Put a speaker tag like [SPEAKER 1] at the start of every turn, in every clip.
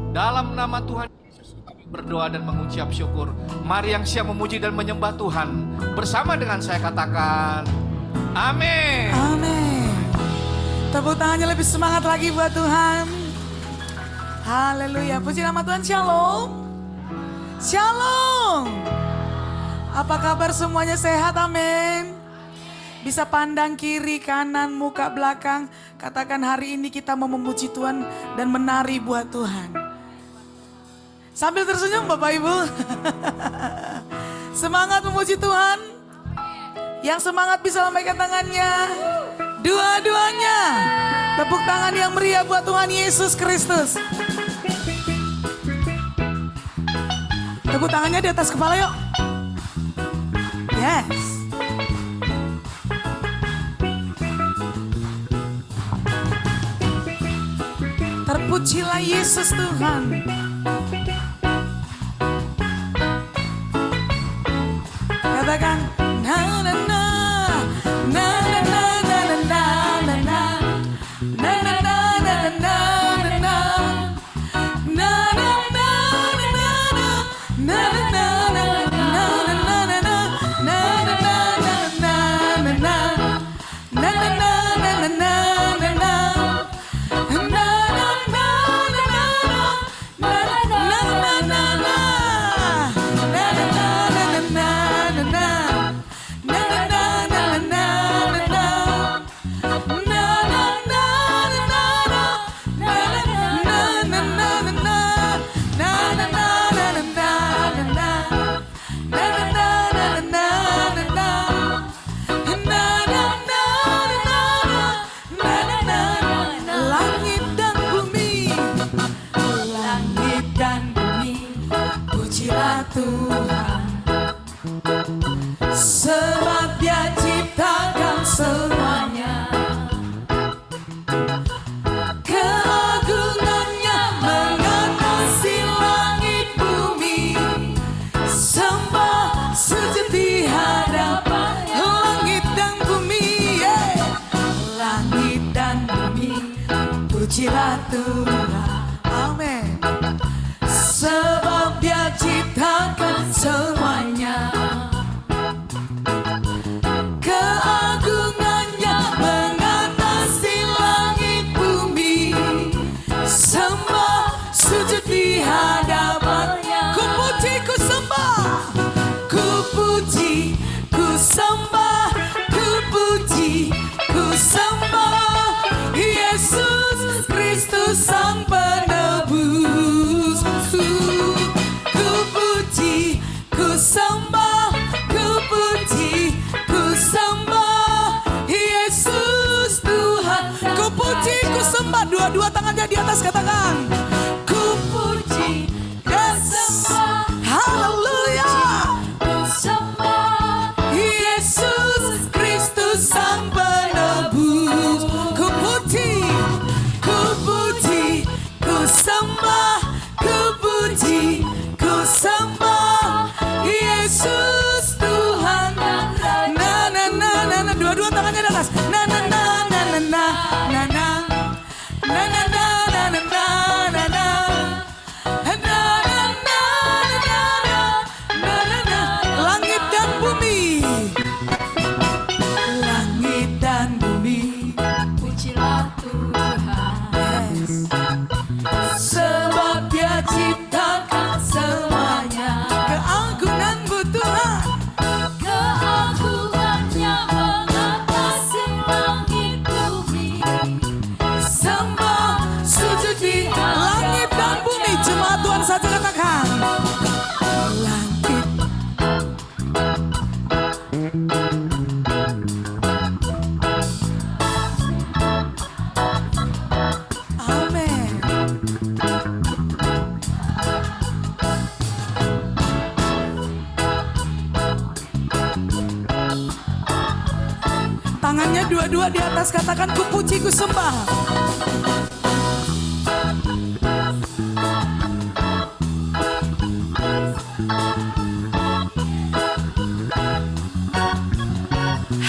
[SPEAKER 1] Dalam nama Tuhan Yesus kami berdoa dan mengucap syukur. Mari yang siap memuji dan menyembah Tuhan bersama dengan saya katakan amin.
[SPEAKER 2] Amin. Tepuk tangannya lebih semangat lagi buat Tuhan. Haleluya. Puji nama Tuhan. Shalom. Shalom. Apa kabar semuanya, sehat? Amin. Bisa pandang kiri, kanan, muka, belakang. Katakan hari ini kita mau memuji Tuhan dan menari buat Tuhan. Sambil tersenyum Bapak Ibu. Semangat memuji Tuhan. Yang semangat bisa lambaikan tangannya. Dua-duanya. Tepuk tangan yang meriah buat Tuhan Yesus Kristus. Tepuk tangannya di atas kepala yuk. Yes. Terpujilah Yesus Tuhan. Katakan na na na na na na na na na na na na na na na na Tuhan, sebab Dia ciptakan semuanya. Keagungannya mengatasi langit bumi. Sembah sujud di hadapan langit dan bumi. Langit dan bumi, pujilah Tuhan. Amin. Sebab Dia ciptakan semuanya. Keagungannya mengatasi langit bumi. Sembah sujud di hadapannya. Ku puji, ku sembah. Ku puji, ku sembah. Ku puji, ku sembah Yesus Kristus Sang Penebus. Ku puji, ku sembah, ku puji, ku sembah Yesus Tuhan. Ku puji, ku sembah, dua-dua tangannya di atas katakan. Ku puji, ku sembah, haleluya. Ku sembah Yesus Kristus Sang Penebus. Ku puji, ku puji, ku sembah, ku puji, ku sembah Yesus Tuhan. Na na na na na, dua-dua tangannya di atas. Na na na na na na na na na na na na na na na. Langit dan bumi, langit dan bumi, pujilah Tuhan. Sebab Dia ciptakan semuanya. Keagungan-Mu Tuhan. Keagungannya mengatasi langit bumi. Sembah sujud di langit dan bumi. Jemaat Tuhan saja katakan. Langit. Amin. Tangannya dua-dua di atas katakan ku puji, ku sembah.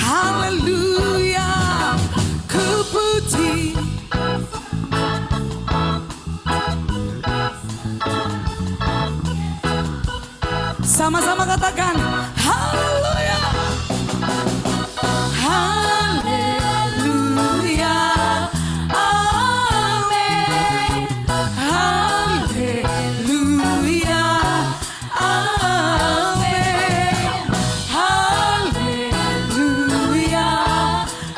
[SPEAKER 2] Haleluya. Ku puji, Sama-sama katakan haleluya. Haleluya. Amin. Haleluya. Amin. Haleluya.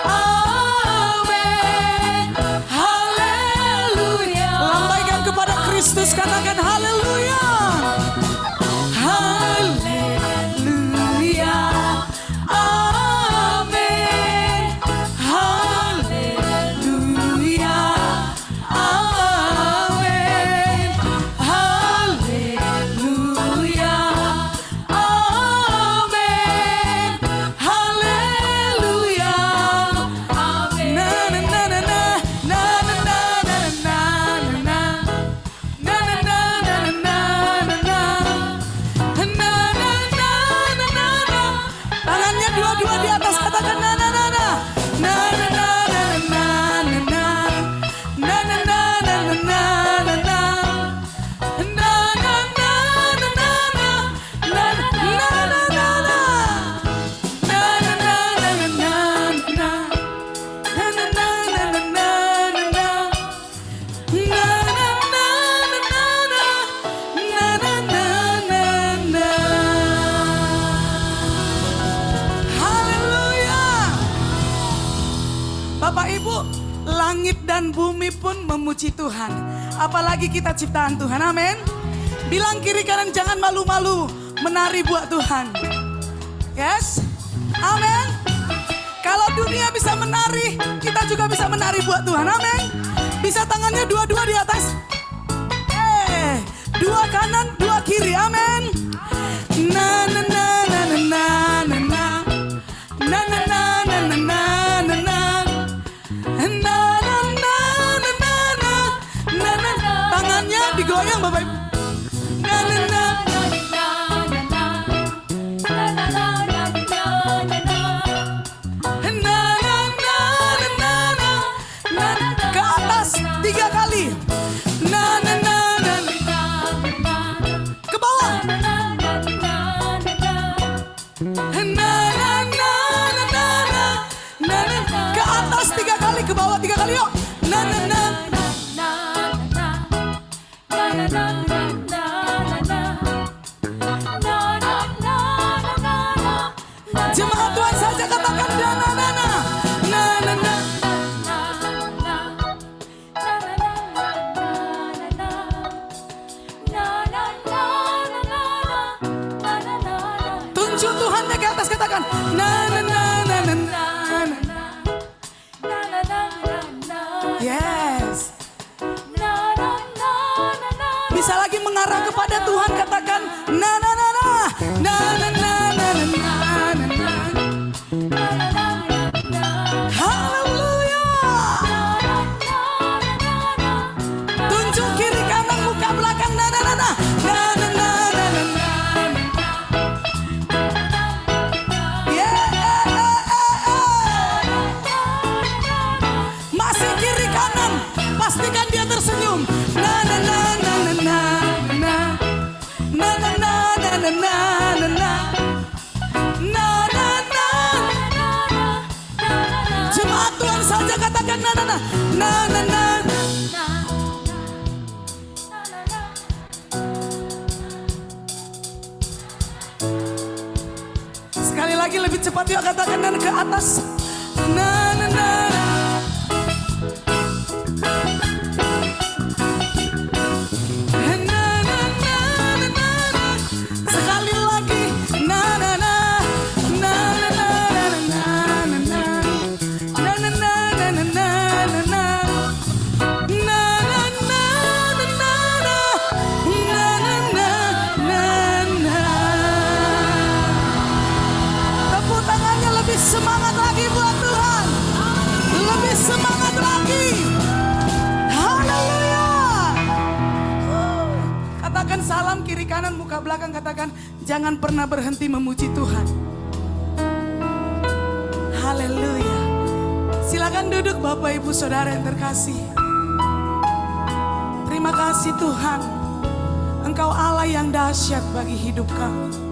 [SPEAKER 2] Amin. Haleluya. Lambaikan kepada Kristus, katakan haleluya. Haleluya. Amin. Haleluya. Amin. Haleluya. Amin. Haleluya. Amin. Na na na na na na na na na na na. Tangannya dua-dua di atas, katakan na na na na. Na na na na na na. Na na na na na na na. Na na na na na na. Na na na na na. Na na na na na na. Na na na na na na. Haleluya. Bapak Ibu, langit dan bumi pun memuji Tuhan. Apalagi kita ciptaan Tuhan, amin. Bilang kiri kanan, jangan malu-malu menari buat Tuhan. Yes, amin. Kalau dunia bisa menari, kita juga bisa menari buat Tuhan, amin. Bisa tangannya dua-dua di atas. Dua kanan, dua kiri, amin. Na na na na na na na na. Na na na na na na na na. Na na na na na na. Na na. Tangannya digoyang Bapak Ibu. Na na na. Ke atas 3 kali. Na na na na. Ke bawah. Na na na na na na. Ke atas 3 kali, ke bawah 3 kali yuk. Na na na. Jemaat Tuhan saja katakan na na na na. Na na na. Tunjuk Tuhannya ke atas, katakan na na na na na na. Yes. Bisa lagi mengarah kepada Tuhan, katakan na na na na. Na na na na na na na. Haleluya. Tunjuk kiri kanan, muka belakang, na na na na. Na na na na na na. Masih kiri kanan, pastikan dia tersenyum. Na na na na na na na. Na na na na na na na na. Na na na. Jemaat Tuhan saja katakan na na na. Na na na. Sekali lagi lebih cepat yuk, katakan na ke atas. Na na na. Sekali lagi. Na na na. Na na na na na na. Na na na na na na na. Na na na na na. Na na na na na. Tepuk tangannya lebih semangat lagi buat Tuhan. Lebih semangat lagi. Haleluya. Katakan salam kiri kanan, muka belakang, katakan jangan pernah berhenti memuji Tuhan. Haleluya. Silakan duduk Bapak Ibu Saudara yang terkasih. Terima kasih Tuhan. Engkau Allah yang dahsyat bagi hidup kami.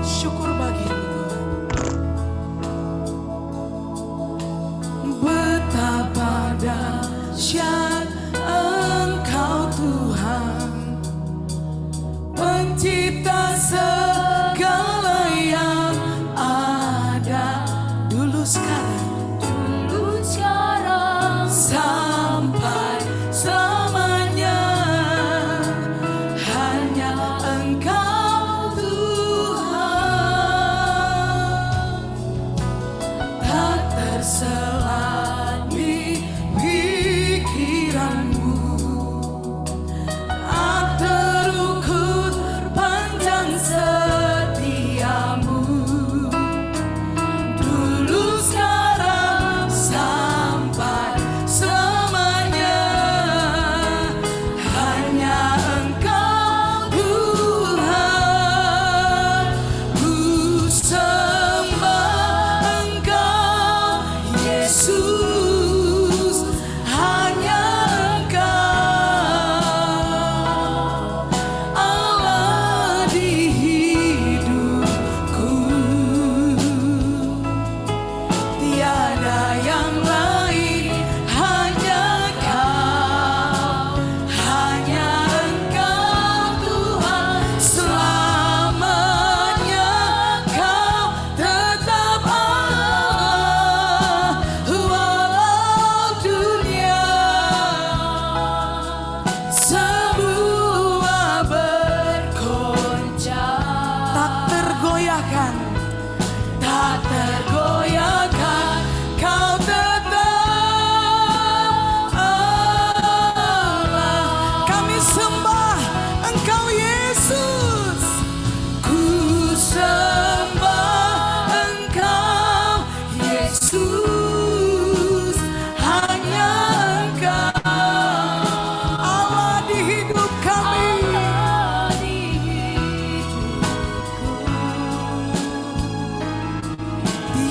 [SPEAKER 2] Syukur bagimu Tuhan. Betapa dahsyat Engkau Tuhan, Pencipta segala yang ada, dulu sekarang sampai selamanya. Hanya Engkau Tuhan, tak terselat di pikiranmu, terukur panjang setiamu, dulu sekarang sampai selamanya. Hanya Engkau Tuhan, ku sembah Engkau Yesus, hanya Engkau Allah di hidupku, tiada yang lain, hanya Kau, hanya Engkau Tuhan, selamanya Kau tetap Allah, walau dunia semua bergoncang. Tak tergoyahkan, tak tergoyahkan, Kau tetap Allah. Kami sembah Engkau Yesus, ku sembah Engkau Yesus, hanya Engkau Allah di hidup kami.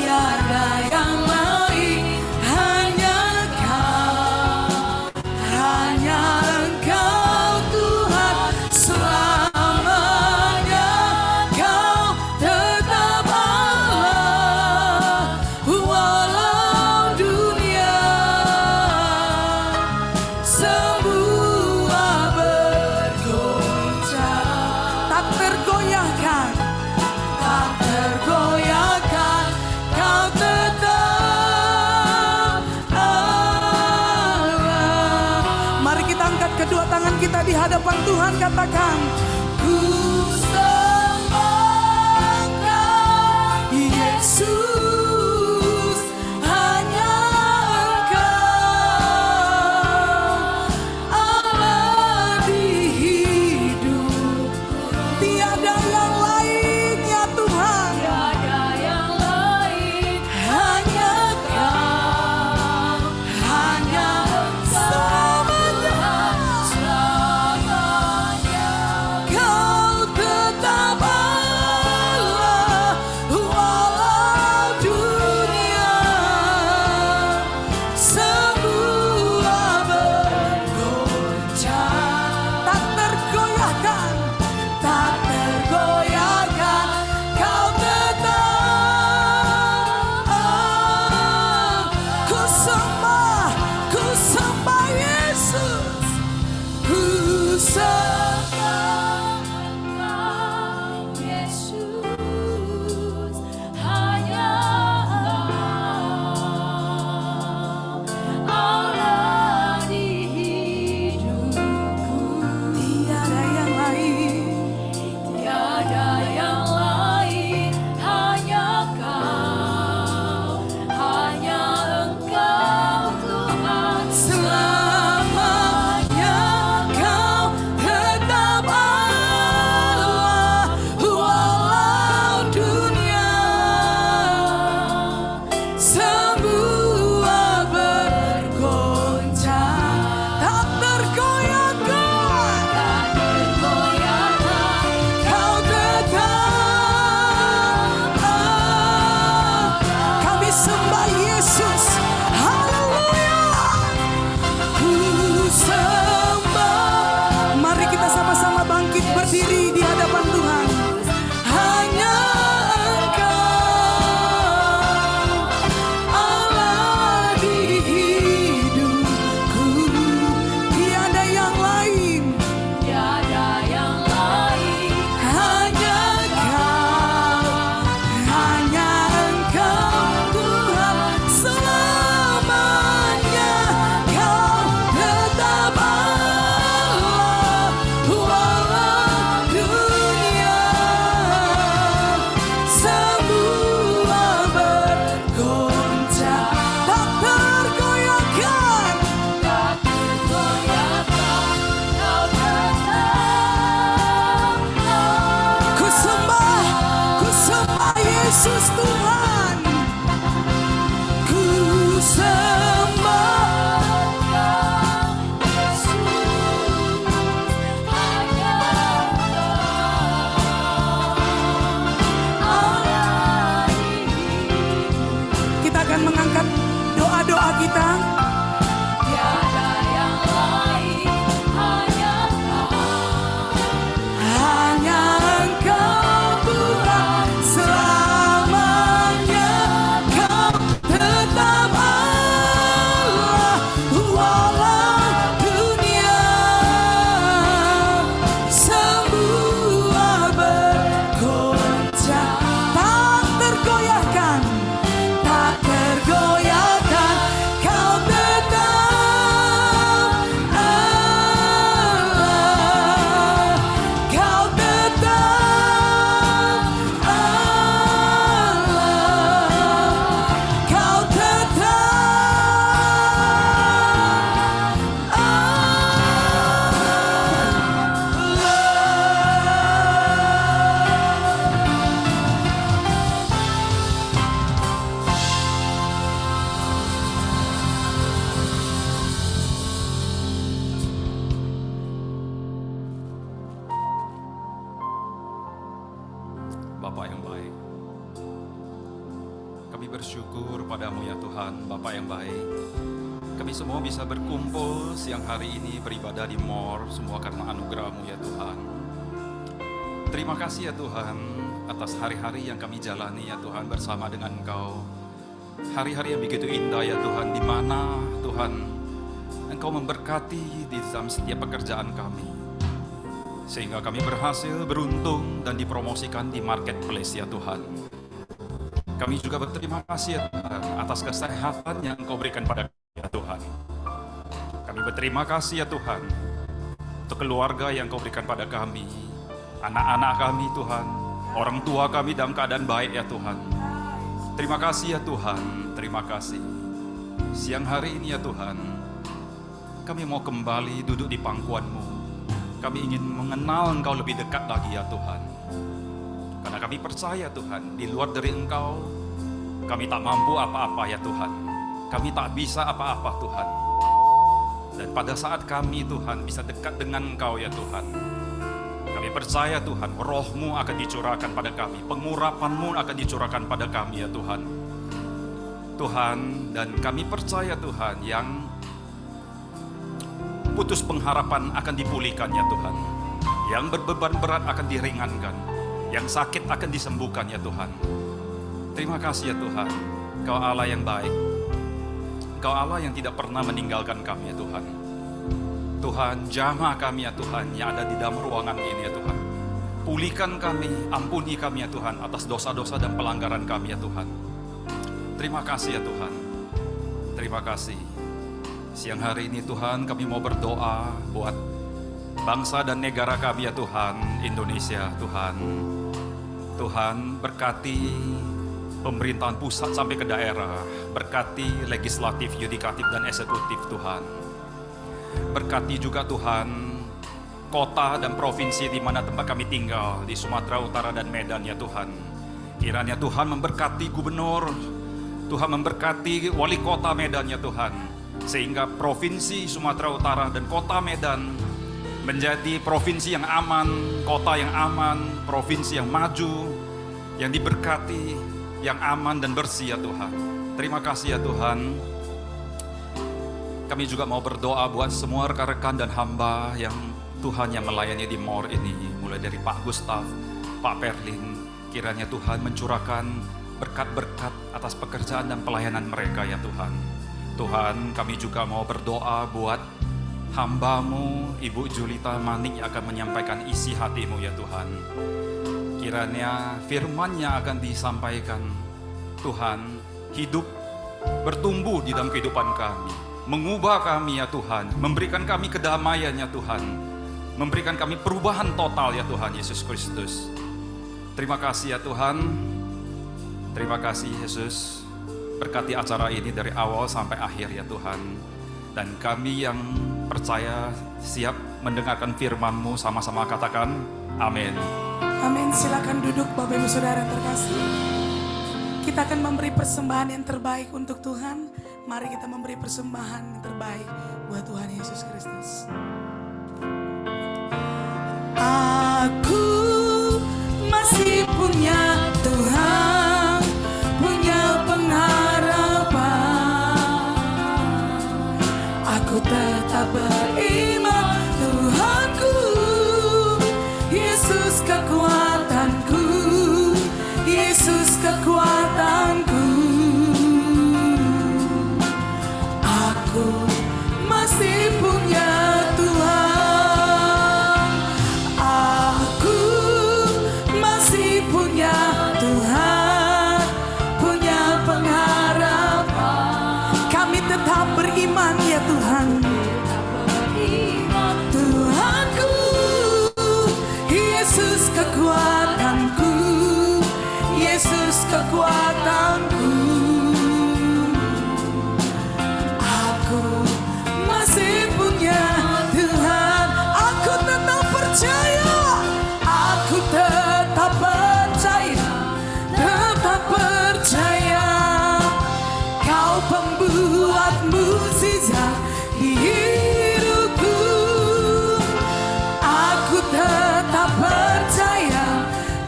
[SPEAKER 2] Tiada yang lain, hanya Kau, hanya Engkau Tuhan, selamanya Kau tetap Allah, walau dunia semua bergoncang. Tak tergoyahkan, tak tergoyahkan, Kau tetap Allah. Mari kita angkat kedua tangan kita di hadapan Tuhan, katakan, ku sembah Engkau Yesus, hanya Engkau Allah di hidup, tiada yang lain ya Tuhan, tiada yang lain, hanya Kau, hanya selamanya, selamanya Kau tetap Allah, walau dunia semua bergoncang. Tak tergoyahkan, tak tergoyahkan, Kau tetap Allah. Ku sembah Yesus, ku sembah Engkau Yesus, hanya Engkau Allah di hidupku, tiada yang lain, tiada yang lain, hanya Kau, hanya Engkau Tuhan, selamanya Kau tetap Yesus Tuhan, ku sembah Yesus, hanya Allah. Kita akan mengangkat doa-doa kita. Tiada yang lain, hanya Engkau Tuhan, selamanya Kau tetap Allah. Walau dunia semua bergoncang, tak tergoyahkan, tak tergoyahkan, Kau tetap Allah. Kau tetap Allah. Kau tetap
[SPEAKER 3] Bapa yang baik, kami bersyukur padamu ya Tuhan, Bapa yang baik. Kami semua bisa berkumpul siang hari ini beribadah di MOR, semua karena anugerah-Mu ya Tuhan. Terima kasih ya Tuhan atas hari-hari yang kami jalani ya Tuhan bersama dengan Engkau. Hari-hari yang begitu indah ya Tuhan, di mana Tuhan Engkau memberkati di dalam setiap pekerjaan kami. Sehingga kami berhasil, beruntung, dan dipromosikan di marketplace ya Tuhan. Kami juga berterima kasih ya Tuhan atas kesehatan yang Engkau berikan pada kami ya Tuhan. Kami berterima kasih ya Tuhan untuk keluarga yang Engkau berikan pada kami, anak-anak kami Tuhan, orang tua kami dalam keadaan baik ya Tuhan. Terima kasih ya Tuhan, terima kasih. Siang hari ini ya Tuhan, kami mau kembali duduk di pangkuan-Mu. Kami ingin mengenal Engkau lebih dekat lagi ya Tuhan. Karena kami percaya Tuhan, di luar dari Engkau, kami tak mampu apa-apa ya Tuhan. Kami tak bisa apa-apa Tuhan. Dan pada saat kami Tuhan bisa dekat dengan Engkau ya Tuhan, kami percaya Tuhan, roh-Mu akan dicurahkan pada kami, pengurapan-Mu akan dicurahkan pada kami ya Tuhan. Tuhan, dan kami percaya Tuhan, yang putus pengharapan akan dipulihkan ya Tuhan. Yang berbeban berat akan diringankan. Yang sakit akan disembuhkan ya Tuhan. Terima kasih ya Tuhan. Engkau Allah yang baik. Engkau Allah yang tidak pernah meninggalkan kami ya Tuhan. Tuhan, jamah kami ya Tuhan yang ada di dalam ruangan ini ya Tuhan. Pulihkan kami, ampuni kami ya Tuhan atas dosa-dosa dan pelanggaran kami ya Tuhan. Terima kasih ya Tuhan. Terima kasih. Siang hari ini Tuhan, kami mau berdoa buat bangsa dan negara kami ya Tuhan, Indonesia Tuhan. Tuhan berkati pemerintahan pusat sampai ke daerah, berkati legislatif, yudikatif dan eksekutif Tuhan. Berkati juga Tuhan kota dan provinsi di mana tempat kami tinggal, di Sumatera Utara dan Medan ya Tuhan. Kiranya Tuhan memberkati gubernur, Tuhan memberkati wali kota Medan ya Tuhan. Sehingga provinsi Sumatera Utara dan kota Medan menjadi provinsi yang aman, kota yang aman, provinsi yang maju, yang diberkati, yang aman dan bersih ya Tuhan. Terima kasih ya Tuhan. Kami juga mau berdoa buat semua rekan-rekan dan hamba yang Tuhan yang melayani di MOR ini, mulai dari Pak Gustaf, Pak Perlin. Kiranya Tuhan mencurahkan berkat-berkat atas pekerjaan dan pelayanan mereka ya Tuhan. Tuhan, kami juga mau berdoa buat hamba-Mu, Ibu Julita Manik yang akan menyampaikan isi hati-Mu ya Tuhan. Kiranya firman-Nya akan disampaikan, Tuhan, hidup bertumbuh di dalam kehidupan kami, mengubah kami ya Tuhan, memberikan kami kedamaian ya Tuhan, memberikan kami perubahan total ya Tuhan Yesus Kristus. Terima kasih ya Tuhan, terima kasih Yesus. Berkati acara ini dari awal sampai akhir ya Tuhan. Dan kami yang percaya siap mendengarkan firman-Mu, sama-sama katakan amin.
[SPEAKER 2] Amin. Silakan duduk Bapak Ibu Saudara terkasih. Kita akan memberi persembahan yang terbaik untuk Tuhan. Mari kita memberi persembahan yang terbaik buat Tuhan Yesus Kristus. Aku masih punya Tuhan, punya pengharapan. Aku tetap beriman, Tuhanku, Yesus kekuatanku, Yesus kekuatanku. Aku masih punya Tuhan. Aku masih punya Tuhan, punya pengharapan. Kami tetap beriman ya Tuhan. Tuhanku, Yesus kekuatanku, Yesus kekuatanku. Aku masih punya Tuhan. Aku tetap percaya, aku tetap percaya, tetap percaya. Kau pembuat mukjizat di hidupku. Aku tetap percaya,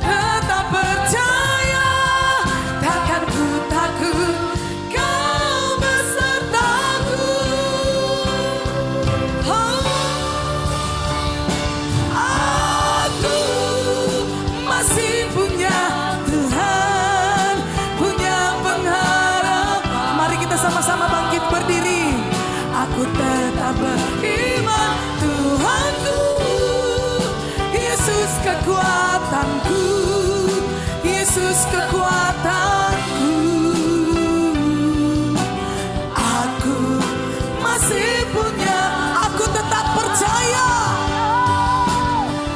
[SPEAKER 2] tetap percaya. Takkan ku takut, kau besertaku. Oh, aku masih punya Tuhan, punya pengharapan. Mari kita sama-sama bangkit berdiri. Aku tetap beriman, Tuhanku, Yesus kekuatanku, Yesus kekuatanku. Aku masih punya, aku tetap percaya,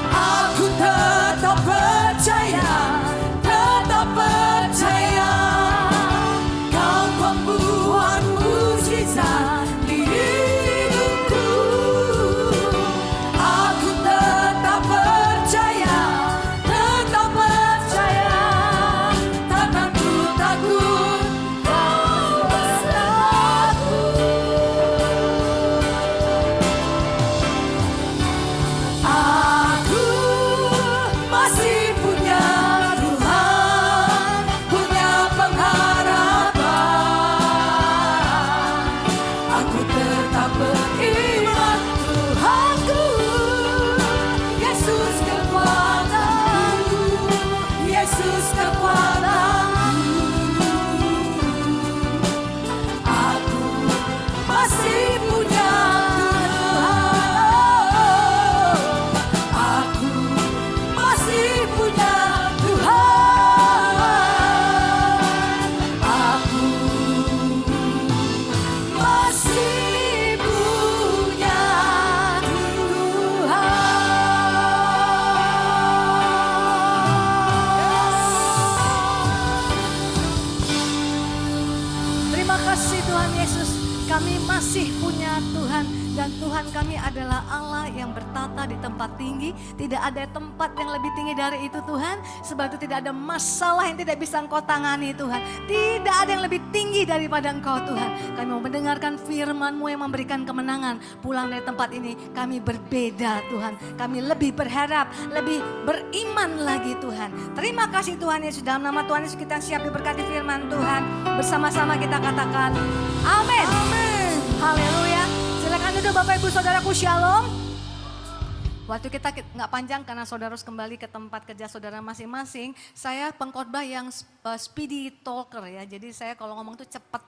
[SPEAKER 2] aku tetap percaya, tetap percaya. Kau pembuat mukjizat di hidupku. Aku tetap percaya, tetap percaya. Takkan ku takut, kau besertaku. Aku masih punya Tuhan, punya pengharapan. Aku tetap beriman, Tuhanku, Yesus kekuatanku, Yesus kekuatanku. Aku masih punya Tuhan. Aku masih punya Tuhan. Aku masih punya Tuhan.
[SPEAKER 4] Terima kasih Tuhan Yesus, kami masih punya Tuhan dan Tuhan kami adalah Allah yang bertata di tempat tinggi. Tidak ada tempat yang lebih tinggi dari itu Tuhan. Sebab itu tidak ada masalah yang tidak bisa Engkau tangani Tuhan. Tidak ada yang lebih tinggi daripada Engkau Tuhan. Kami mau mendengarkan firman-Mu yang memberikan kemenangan. Pulang dari tempat ini kami berbeda Tuhan. Kami lebih berharap, lebih beriman lagi Tuhan. Terima kasih Tuhan Yesus. Dalam nama Tuhan Yesus kita siap diberkati firman Tuhan. Bersama-sama kita katakan amin.
[SPEAKER 2] Amin.
[SPEAKER 4] Haleluya. Silakan duduk Bapak Ibu Saudaraku, shalom. Waktu kita nggak panjang karena saudara harus kembali ke tempat kerja saudara masing-masing. Saya pengkhotbah yang speedy talker ya. Jadi saya kalau ngomong tuh cepat.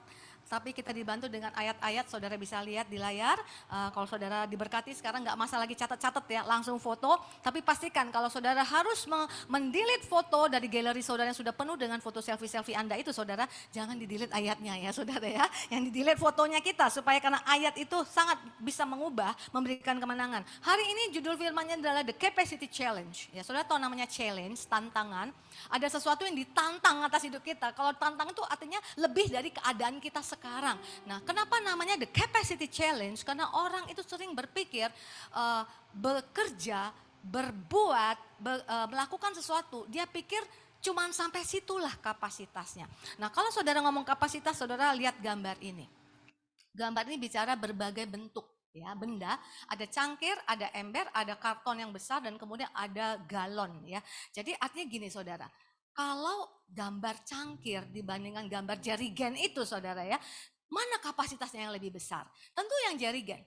[SPEAKER 4] Tapi kita dibantu dengan ayat-ayat, saudara bisa lihat di layar. Kalau saudara diberkati sekarang nggak masa lagi catat-catat ya, langsung foto. Tapi pastikan kalau saudara harus mendelete foto dari galeri saudara yang sudah penuh dengan foto selfie-selfie Anda itu saudara, jangan di-delete ayatnya ya saudara ya. Yang di-delete fotonya kita supaya karena ayat itu sangat bisa mengubah, memberikan kemenangan. Hari ini judul firmannya adalah The Capacity Challenge. Ya saudara tahu namanya challenge, tantangan. Ada sesuatu yang ditantang atas hidup kita. Kalau tantangan itu artinya lebih dari keadaan kita sekarang. Nah, kenapa namanya the capacity challenge? Karena orang itu sering berpikir bekerja, berbuat, melakukan sesuatu. Dia pikir Cuman sampai situlah kapasitasnya. Nah kalau saudara ngomong kapasitas, saudara lihat gambar ini. Gambar ini bicara berbagai bentuk. Ya, benda, ada cangkir, ada ember, ada karton yang besar, dan kemudian ada galon. Ya, jadi artinya gini saudara, kalau gambar cangkir dibandingkan gambar jerigen itu saudara ya, mana kapasitasnya yang lebih besar? Tentu yang jerigen.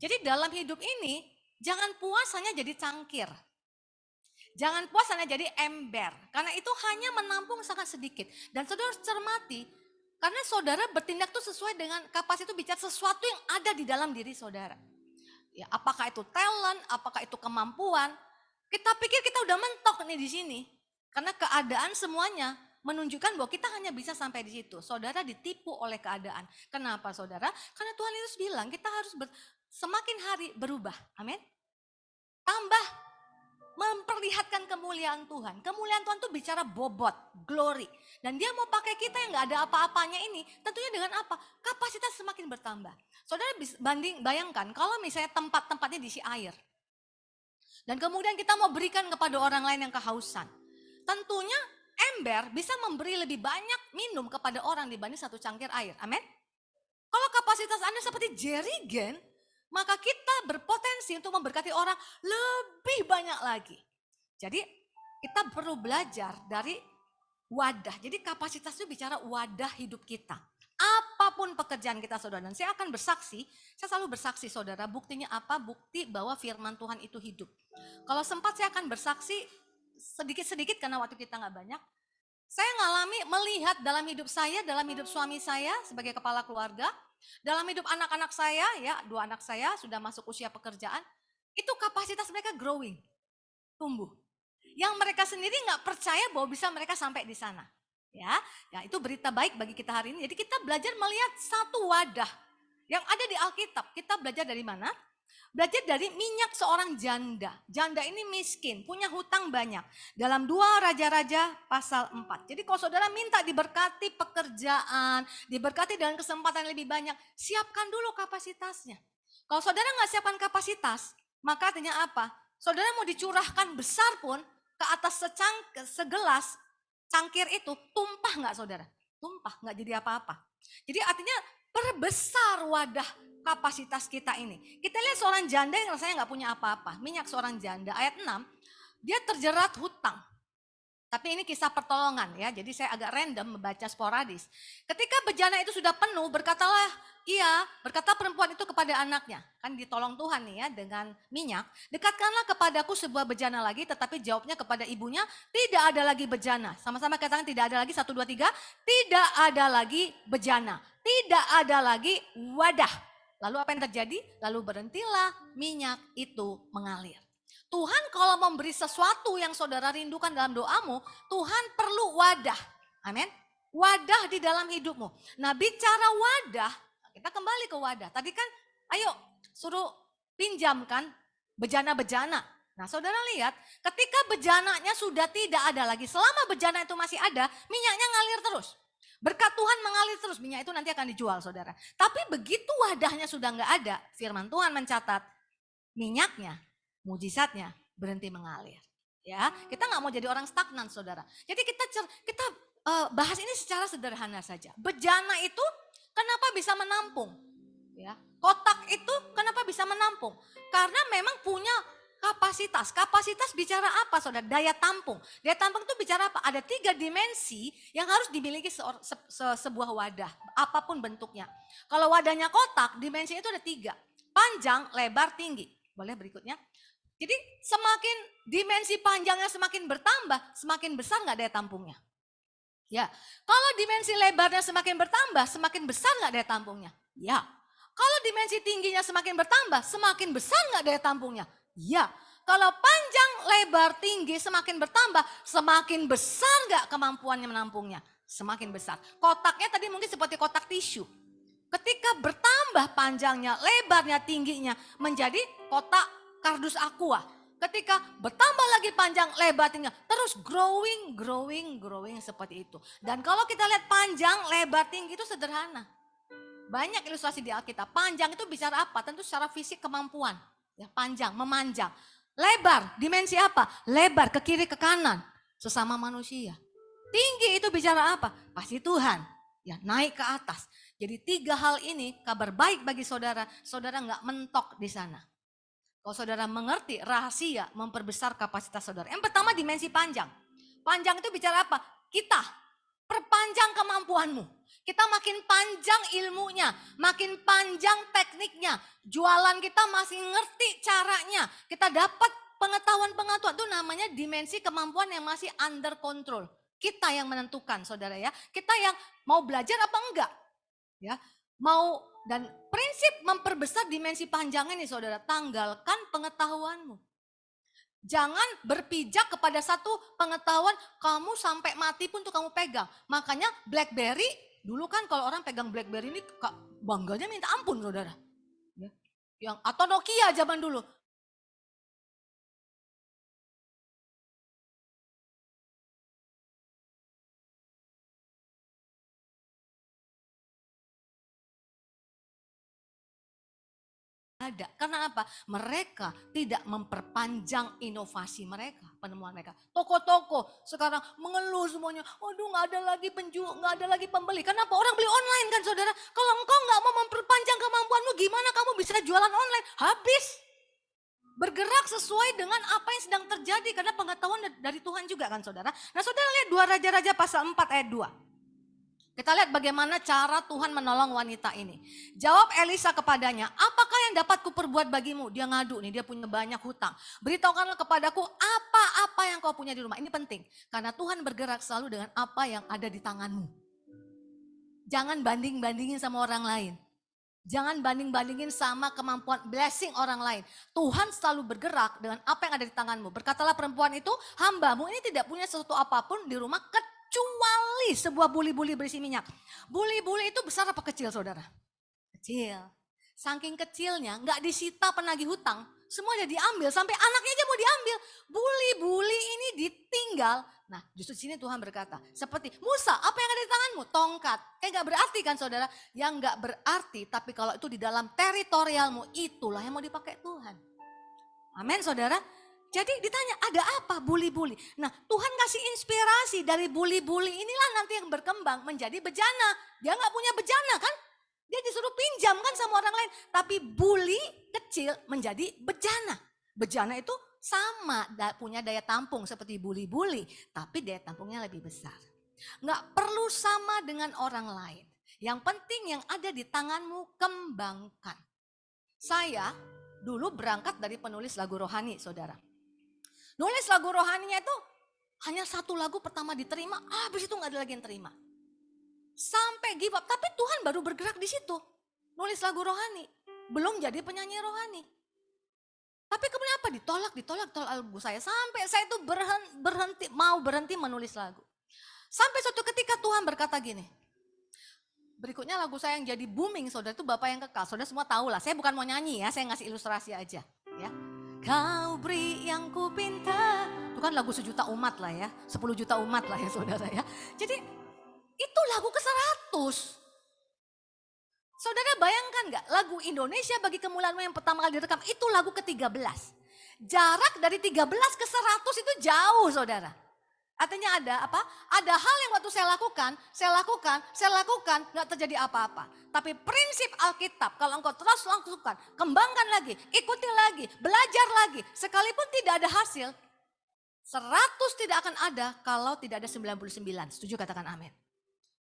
[SPEAKER 4] Jadi dalam hidup ini jangan puas hanya jadi cangkir, jangan puas hanya jadi ember, karena itu hanya menampung sangat sedikit. Dan saudara harus cermati. Karena saudara bertindak itu sesuai dengan kapasitas, itu bicara sesuatu yang ada di dalam diri saudara. Ya, apakah itu talent, apakah itu kemampuan. Kita pikir kita udah mentok nih di sini. Karena keadaan semuanya menunjukkan bahwa kita hanya bisa sampai di situ. Saudara ditipu oleh keadaan. Kenapa saudara? Karena Tuhan Yesus bilang kita harus semakin hari berubah. Amin. Tambah memperlihatkan kemuliaan Tuhan. Kemuliaan Tuhan itu bicara bobot, glory. Dan dia mau pakai kita yang gak ada apa-apanya ini. Tentunya dengan apa? Kapasitas semakin bertambah. Saudara bayangkan kalau misalnya tempat-tempatnya diisi air. Dan kemudian kita mau berikan kepada orang lain yang kehausan. Tentunya ember bisa memberi lebih banyak minum kepada orang dibanding satu cangkir air. Amin. Kalau kapasitas Anda seperti jerigen, maka kita berpotensi untuk memberkati orang lebih banyak lagi. Jadi kita perlu belajar dari wadah. Jadi kapasitas itu bicara wadah hidup kita. Apapun pekerjaan kita saudara. Dan saya akan bersaksi, saya selalu bersaksi saudara. Buktinya apa? Bukti bahwa firman Tuhan itu hidup. Kalau sempat saya akan bersaksi sedikit-sedikit karena waktu kita gak banyak. Saya ngalami melihat dalam hidup saya, dalam hidup suami saya sebagai kepala keluarga. Dalam hidup anak-anak saya, ya 2 anak saya sudah masuk usia pekerjaan, itu kapasitas mereka growing, tumbuh. Yang mereka sendiri nggak percaya bahwa bisa mereka sampai di sana. Ya, itu berita baik bagi kita hari ini. Jadi kita belajar melihat satu wadah yang ada di Alkitab. Kita belajar dari mana? Belajar dari minyak seorang janda. Janda ini miskin, punya hutang banyak. Dalam 2 Raja-Raja pasal 4. Jadi kalau saudara minta diberkati pekerjaan, diberkati dengan kesempatan yang lebih banyak, siapkan dulu kapasitasnya. Kalau saudara nggak siapkan kapasitas, maka artinya apa? Saudara mau dicurahkan besar pun ke atas segelas cangkir itu, tumpah nggak saudara? Tumpah, nggak jadi apa-apa. Jadi artinya perbesar wadah kapasitas kita ini. Kita lihat seorang janda yang rasanya nggak punya apa-apa. Minyak seorang janda ayat 6, dia terjerat hutang. Tapi ini kisah pertolongan ya, jadi saya agak random membaca sporadis. Ketika bejana itu sudah penuh, berkata perempuan itu kepada anaknya. Kan ditolong Tuhan nih ya dengan minyak. Dekatkanlah kepadaku sebuah bejana lagi, tetapi jawabnya kepada ibunya, tidak ada lagi bejana. Sama-sama katakan tidak ada lagi, 1, 2, 3. Tidak ada lagi bejana, tidak ada lagi wadah. Lalu apa yang terjadi? Lalu berhentilah minyak itu mengalir. Tuhan kalau memberi sesuatu yang saudara rindukan dalam doamu, Tuhan perlu wadah. Amin. Wadah di dalam hidupmu. Nah bicara wadah, kita kembali ke wadah. Tadi kan ayo suruh pinjamkan bejana-bejana. Nah saudara lihat ketika bejananya sudah tidak ada lagi. Selama bejana itu masih ada, minyaknya ngalir terus. Berkat Tuhan mengalir terus, minyak itu nanti akan dijual saudara. Tapi begitu wadahnya sudah nggak ada, firman Tuhan mencatat minyaknya, mujizatnya berhenti mengalir. Ya, kita nggak mau jadi orang stagnan saudara. Jadi kita bahas ini secara sederhana saja. Bejana itu kenapa bisa menampung? Ya, kotak itu kenapa bisa menampung? Karena memang punya kapasitas. Kapasitas bicara apa saudara? Daya tampung. Daya tampung itu bicara apa? Ada 3 dimensi yang harus dimiliki sebuah wadah. Apapun bentuknya. Kalau wadahnya kotak, dimensinya itu ada 3. Panjang, lebar, tinggi. Boleh berikutnya? Jadi semakin dimensi panjangnya semakin bertambah, semakin besar nggak daya tampungnya? Ya. Kalau dimensi lebarnya semakin bertambah, semakin besar nggak daya tampungnya? Ya. Kalau dimensi tingginya semakin bertambah, semakin besar nggak daya tampungnya? Ya, kalau panjang, lebar, tinggi semakin bertambah, semakin besar gak kemampuannya menampungnya? Semakin besar. Kotaknya tadi mungkin seperti kotak tisu. Ketika bertambah panjangnya, lebarnya, tingginya menjadi kotak kardus aqua. Ketika bertambah lagi panjang, lebar, tingginya, terus growing seperti itu. Dan kalau kita lihat panjang, lebar, tinggi itu sederhana. Banyak ilustrasi di Alkitab. Panjang itu bicara apa? Tentu secara fisik kemampuan. Ya, panjang, memanjang. Lebar, dimensi apa? Lebar ke kiri ke kanan. sesama manusia. Tinggi itu bicara apa? Pasti Tuhan. Ya, naik ke atas. Jadi 3 hal ini kabar baik bagi saudara. Saudara nggak mentok di sana. Kalau saudara mengerti rahasia memperbesar kapasitas saudara. Yang pertama dimensi panjang. Panjang itu bicara apa? Kita perpanjang kemampuanmu. Kita makin panjang ilmunya, makin panjang tekniknya. Jualan kita masih ngerti caranya. Kita dapat pengetahuan-pengetahuan. Itu namanya dimensi kemampuan yang masih under control. Kita yang menentukan saudara ya. Kita yang mau belajar apa enggak. Ya, mau dan prinsip memperbesar dimensi panjangnya nih saudara. Tanggalkan pengetahuanmu. Jangan berpijak kepada satu pengetahuan kamu sampai mati pun tuh kamu pegang. Makanya BlackBerry, dulu kan kalau orang pegang BlackBerry ini bangganya minta ampun saudara. Ya. Atau Nokia zaman dulu. Ada. Karena apa? Mereka tidak memperpanjang inovasi mereka, penemuan mereka. Toko-toko sekarang mengeluh semuanya. Waduh, nggak ada lagi penjual, nggak ada lagi pembeli. Kenapa? Orang beli online kan saudara. Kalau engkau nggak mau memperpanjang kemampuanmu, gimana kamu bisa jualan online? Habis. Bergerak sesuai dengan apa yang sedang terjadi karena pengetahuan dari Tuhan juga kan saudara. Nah saudara lihat 2 Raja-Raja pasal 4 ayat 2. Kita lihat bagaimana cara Tuhan menolong wanita ini. Jawab Elisa kepadanya, apakah yang dapat kuperbuat bagimu? Dia ngadu nih, dia punya banyak hutang. Beritahukanlah kepadaku apa-apa yang kau punya di rumah. Ini penting, karena Tuhan bergerak selalu dengan apa yang ada di tanganmu. Jangan banding-bandingin sama orang lain. Jangan banding-bandingin sama kemampuan blessing orang lain. Tuhan selalu bergerak dengan apa yang ada di tanganmu. Berkatalah perempuan itu, hambamu ini tidak punya sesuatu apapun di rumah kecuali sebuah buli-buli berisi minyak. Buli-buli itu besar apa kecil saudara? Kecil. Saking kecilnya nggak disita penagih hutang. Semuanya diambil, sampai anaknya aja mau diambil. Buli-buli ini ditinggal. Nah justru sini Tuhan berkata, seperti Musa, apa yang ada di tanganmu? Tongkat. Gak berarti kan saudara? Yang gak berarti, tapi kalau itu di dalam teritorialmu, itulah yang mau dipakai Tuhan. Amin saudara. Jadi ditanya, ada apa buli-buli? Nah Tuhan kasih inspirasi dari buli-buli inilah nanti yang berkembang menjadi bejana. Dia gak punya bejana kan? Dia disuruh pinjam kan sama orang lain. Tapi buli kecil menjadi bejana. Bejana itu sama punya daya tampung seperti buli-buli. Tapi daya tampungnya lebih besar. Nggak perlu sama dengan orang lain. Yang penting yang ada di tanganmu kembangkan. Saya dulu berangkat dari penulis lagu rohani saudara. Nulis lagu rohaninya itu hanya 1 lagu pertama diterima. Habis itu nggak ada lagi yang terima. Sampai give up, tapi Tuhan baru bergerak di situ. Nulis lagu rohani, belum jadi penyanyi rohani. Tapi kemudian apa? Ditolak lagu saya. Sampai saya itu berhenti menulis lagu. Sampai suatu ketika Tuhan berkata gini. Berikutnya lagu saya yang jadi booming saudara itu Bapak yang kekal. Saudara semua tahu lah, saya bukan mau nyanyi ya, saya ngasih ilustrasi aja. Ya. Kau beri yang ku pinta. Itu kan lagu 1 juta umat lah ya, 10 juta umat lah ya saudara ya. Jadi itu lagu ke-100. Saudara bayangkan gak lagu Indonesia bagi kemuliaan-Mu yang pertama kali direkam itu lagu ke-13. Jarak dari 13 ke 100 itu jauh saudara. Artinya ada apa? Ada hal yang waktu saya lakukan, gak terjadi apa-apa. Tapi prinsip Alkitab kalau engkau terus lakukan, kembangkan lagi, ikuti lagi, belajar lagi. Sekalipun tidak ada hasil, 100 tidak akan ada kalau tidak ada 99. Setuju katakan amin.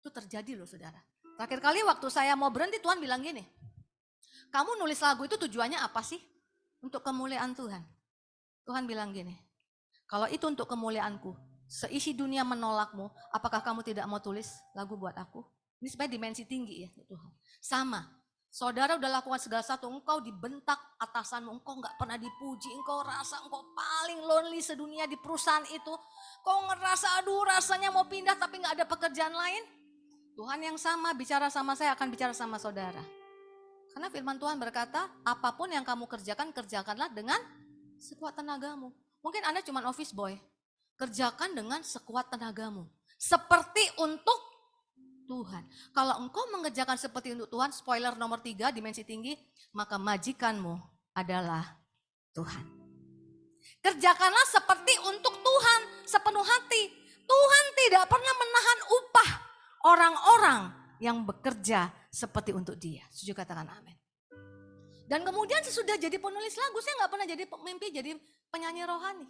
[SPEAKER 4] Itu terjadi loh saudara. Terakhir kali waktu saya mau berhenti Tuhan bilang gini. Kamu nulis lagu itu tujuannya apa sih? Untuk kemuliaan Tuhan. Tuhan bilang gini. Kalau itu untuk kemuliaanku, seisi dunia menolakmu, apakah kamu tidak mau tulis lagu buat aku? Ini sebenarnya dimensi tinggi ya Tuhan. Sama. Saudara udah lakukan segala satu, engkau dibentak atasanmu, engkau gak pernah dipuji, engkau rasa engkau paling lonely sedunia di perusahaan itu. Kau ngerasa aduh rasanya mau pindah tapi gak ada pekerjaan lain. Tuhan yang sama bicara sama saya akan bicara sama saudara. Karena firman Tuhan berkata, apapun yang kamu kerjakan, kerjakanlah dengan sekuat tenagamu. Mungkin Anda cuma office boy, kerjakan dengan sekuat tenagamu. Seperti untuk Tuhan. Kalau engkau mengerjakan seperti untuk Tuhan, spoiler nomor 3, dimensi tinggi, maka majikanmu adalah Tuhan. Kerjakanlah seperti untuk Tuhan sepenuh hati. Tuhan tidak pernah menahan upah orang-orang yang bekerja seperti untuk Dia. Setuju, katakan amin. Dan kemudian sesudah jadi penulis lagu, saya nggak pernah jadi mimpi jadi penyanyi rohani.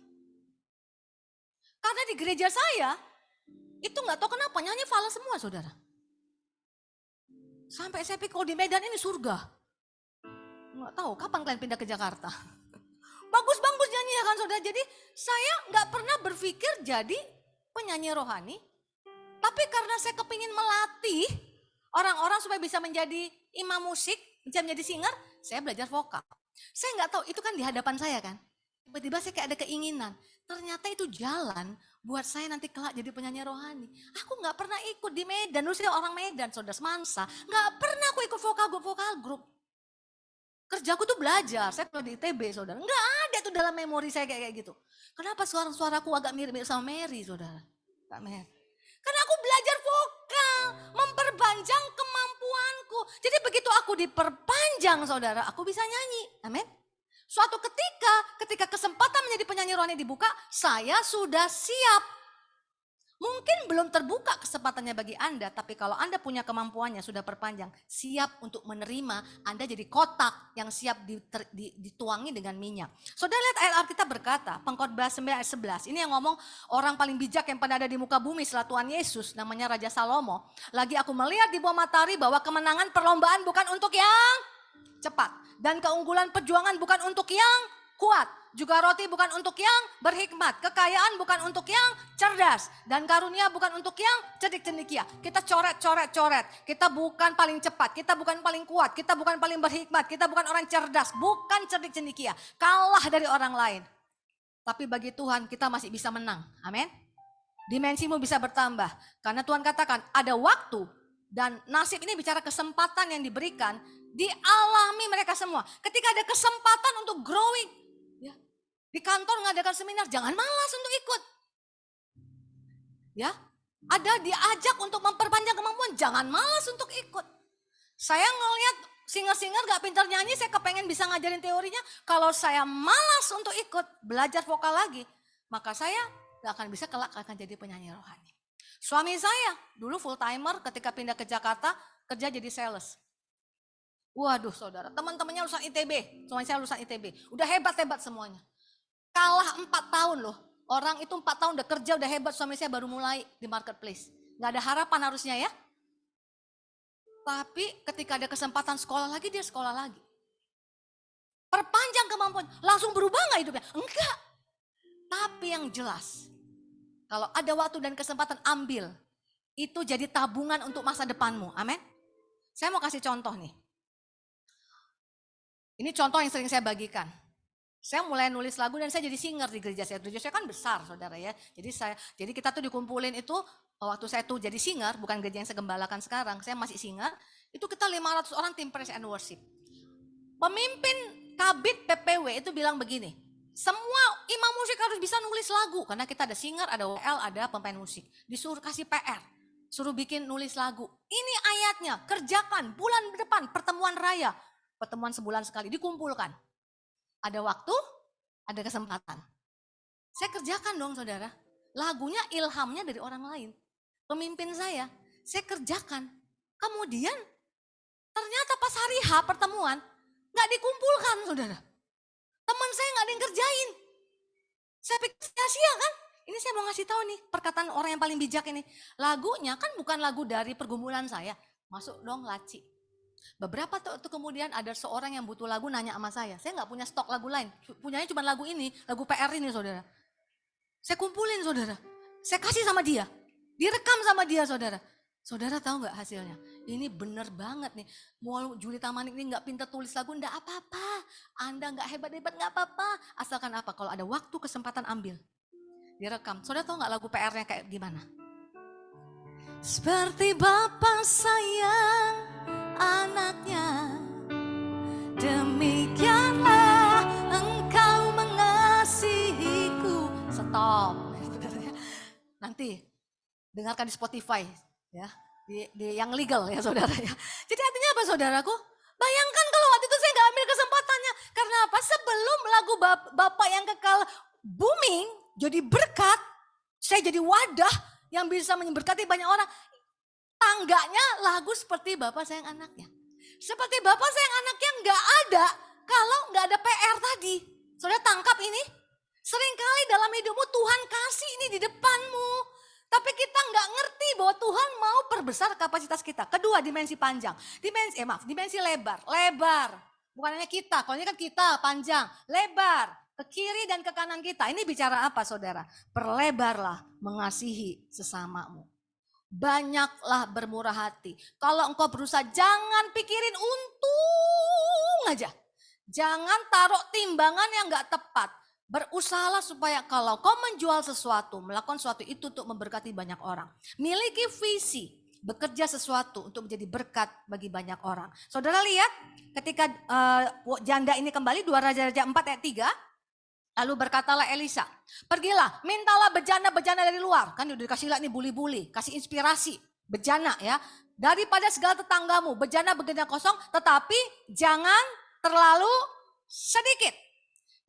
[SPEAKER 4] Karena di gereja saya, itu nggak tahu kenapa nyanyi fals semua, saudara. Sampai saya pikir kalau di Medan ini surga. Nggak tahu kapan kalian pindah ke Jakarta. Bagus-bagus nyanyi ya kan saudara. Jadi saya nggak pernah berpikir jadi penyanyi rohani. Tapi karena saya kepingin melatih orang-orang supaya bisa menjadi imam musik, bisa menjadi singer, saya belajar vokal. Saya nggak tahu, itu kan di hadapan saya kan. Tiba-tiba saya kayak ada keinginan. Ternyata itu jalan buat saya nanti kelak jadi penyanyi rohani. Aku nggak pernah ikut di Medan, dulu saya orang Medan, saudara semansa. Nggak pernah aku ikut vokal grup. Kerjaku tuh belajar, saya kalau di ITB saudara. Nggak ada tuh dalam memori saya kayak gitu. Kenapa suaraku agak mirip-mirip sama Mary saudara? Kak Mary. Karena aku belajar vokal, memperpanjang kemampuanku. Jadi begitu aku diperpanjang saudara, aku bisa nyanyi. Amin. Suatu ketika kesempatan menjadi penyanyi rohani dibuka, saya sudah siap. Mungkin belum terbuka kesempatannya bagi Anda, tapi kalau Anda punya kemampuannya sudah perpanjang, siap untuk menerima, Anda jadi kotak yang siap dituangi dengan minyak. Saudara lihat ayat Alkitab berkata, Pengkhotbah 9 ayat 11, ini yang ngomong orang paling bijak yang pernah ada di muka bumi setelah Tuhan Yesus, namanya Raja Salomo. Lagi aku melihat di bawah matahari bahwa kemenangan perlombaan bukan untuk yang cepat, dan keunggulan perjuangan bukan untuk yang kuat, juga roti bukan untuk yang berhikmat, kekayaan bukan untuk yang cerdas, dan karunia bukan untuk yang cerdik-cendikia. Kita coret. Kita bukan paling cepat, kita bukan paling kuat, kita bukan paling berhikmat, kita bukan orang cerdas, bukan cerdik-cendikia. Kalah dari orang lain. Tapi bagi Tuhan kita masih bisa menang. Amin. Dimensimu bisa bertambah. Karena Tuhan katakan ada waktu, dan nasib ini bicara kesempatan yang diberikan, dialami mereka semua. Ketika ada kesempatan untuk growing, di kantor ngadakan seminar, jangan malas untuk ikut. Ya, ada diajak untuk memperpanjang kemampuan, jangan malas untuk ikut. Saya ngelihat singer-singer gak pintar nyanyi, saya kepengen bisa ngajarin teorinya. Kalau saya malas untuk ikut belajar vokal lagi, maka saya gak akan bisa kelak akan jadi penyanyi rohani. Suami saya dulu full timer, ketika pindah ke Jakarta kerja jadi sales. Waduh saudara, teman-temannya lulusan ITB, suami saya lulusan ITB, udah hebat-hebat semuanya. Kalah 4 tahun loh. Orang itu 4 tahun udah kerja, udah hebat. Suami saya baru mulai di marketplace. Gak ada harapan harusnya ya. Tapi ketika ada kesempatan sekolah lagi, dia sekolah lagi. Perpanjang kemampuan. Langsung berubah gak hidupnya? Enggak. Tapi yang jelas, kalau ada waktu dan kesempatan, ambil. Itu jadi tabungan untuk masa depanmu. Amin. Saya mau kasih contoh nih. Ini contoh yang sering saya bagikan. Saya mulai nulis lagu dan saya jadi singer di gereja saya. Gereja saya kan besar saudara ya. Jadi kita tuh dikumpulin itu, waktu saya tuh jadi singer, bukan gereja yang saya gembalakan sekarang, saya masih singer. Itu kita 500 orang tim praise and worship. Pemimpin Kabid PPW itu bilang begini, semua imam musik harus bisa nulis lagu. Karena kita ada singer, ada WL, ada pemain musik. Disuruh kasih PR, suruh bikin nulis lagu. Ini ayatnya, kerjakan bulan depan pertemuan raya. Pertemuan sebulan sekali, dikumpulkan. Ada waktu, ada kesempatan. Saya kerjakan dong saudara. Lagunya ilhamnya dari orang lain. Pemimpin saya kerjakan. Kemudian ternyata pas hari H pertemuan, gak dikumpulkan saudara. Teman saya gak ada yang kerjain. Saya pikir sia-sia kan. Ini saya mau ngasih tahu nih perkataan orang yang paling bijak ini. Lagunya kan bukan lagu dari pergumulan saya. Masuk dong laci. Beberapa waktu kemudian ada seorang yang butuh lagu nanya sama saya nggak punya stok lagu lain, punyanya cuma lagu ini, lagu PR ini saudara. Saya kumpulin saudara, saya kasih sama dia, direkam sama dia saudara. Saudara tahu nggak hasilnya? Ini bener banget nih, mau Julita Manik ini nggak pintar tulis lagu, nggak apa-apa. Anda nggak hebat-hebat nggak apa-apa, asalkan apa? Kalau ada waktu kesempatan ambil, direkam. Saudara tahu nggak lagu PR-nya kayak gimana? Seperti Bapa sayang anaknya, demikianlah engkau mengasihiku. Stop. Nanti dengarkan di Spotify ya, di yang legal ya saudara ya. Jadi artinya apa saudaraku? Bayangkan kalau waktu itu saya nggak ambil kesempatannya. Karena apa? Sebelum lagu Bapak yang kekal booming, jadi berkat, saya jadi wadah yang bisa memberkati banyak orang. Tangganya lagu seperti Bapak Sayang Anaknya. Seperti Bapak Sayang Anaknya nggak ada kalau nggak ada PR tadi. Saudara tangkap ini? Seringkali dalam hidupmu Tuhan kasih ini di depanmu. Tapi kita nggak ngerti bahwa Tuhan mau perbesar kapasitas kita. Kedua, dimensi panjang. Dimensi lebar. Lebar. Bukan hanya kita, kalau ini kan kita panjang. Lebar. Ke kiri dan ke kanan kita. Ini bicara apa saudara? Perlebarlah mengasihi sesamamu. Banyaklah bermurah hati. Kalau engkau berusaha jangan pikirin untung aja. Jangan taruh timbangan yang gak tepat. Berusahalah supaya kalau kau menjual sesuatu, melakukan sesuatu itu untuk memberkati banyak orang. Miliki visi, bekerja sesuatu untuk menjadi berkat bagi banyak orang. Saudara lihat ketika janda ini kembali 2 Raja-Raja 4 ayat 3. Lalu berkatalah Elisa, pergilah mintalah bejana-bejana dari luar. Kan udah dikasih lah nih buli-buli, kasih inspirasi. Bejana ya, daripada segala tetanggamu, bejana-bejana kosong tetapi jangan terlalu sedikit.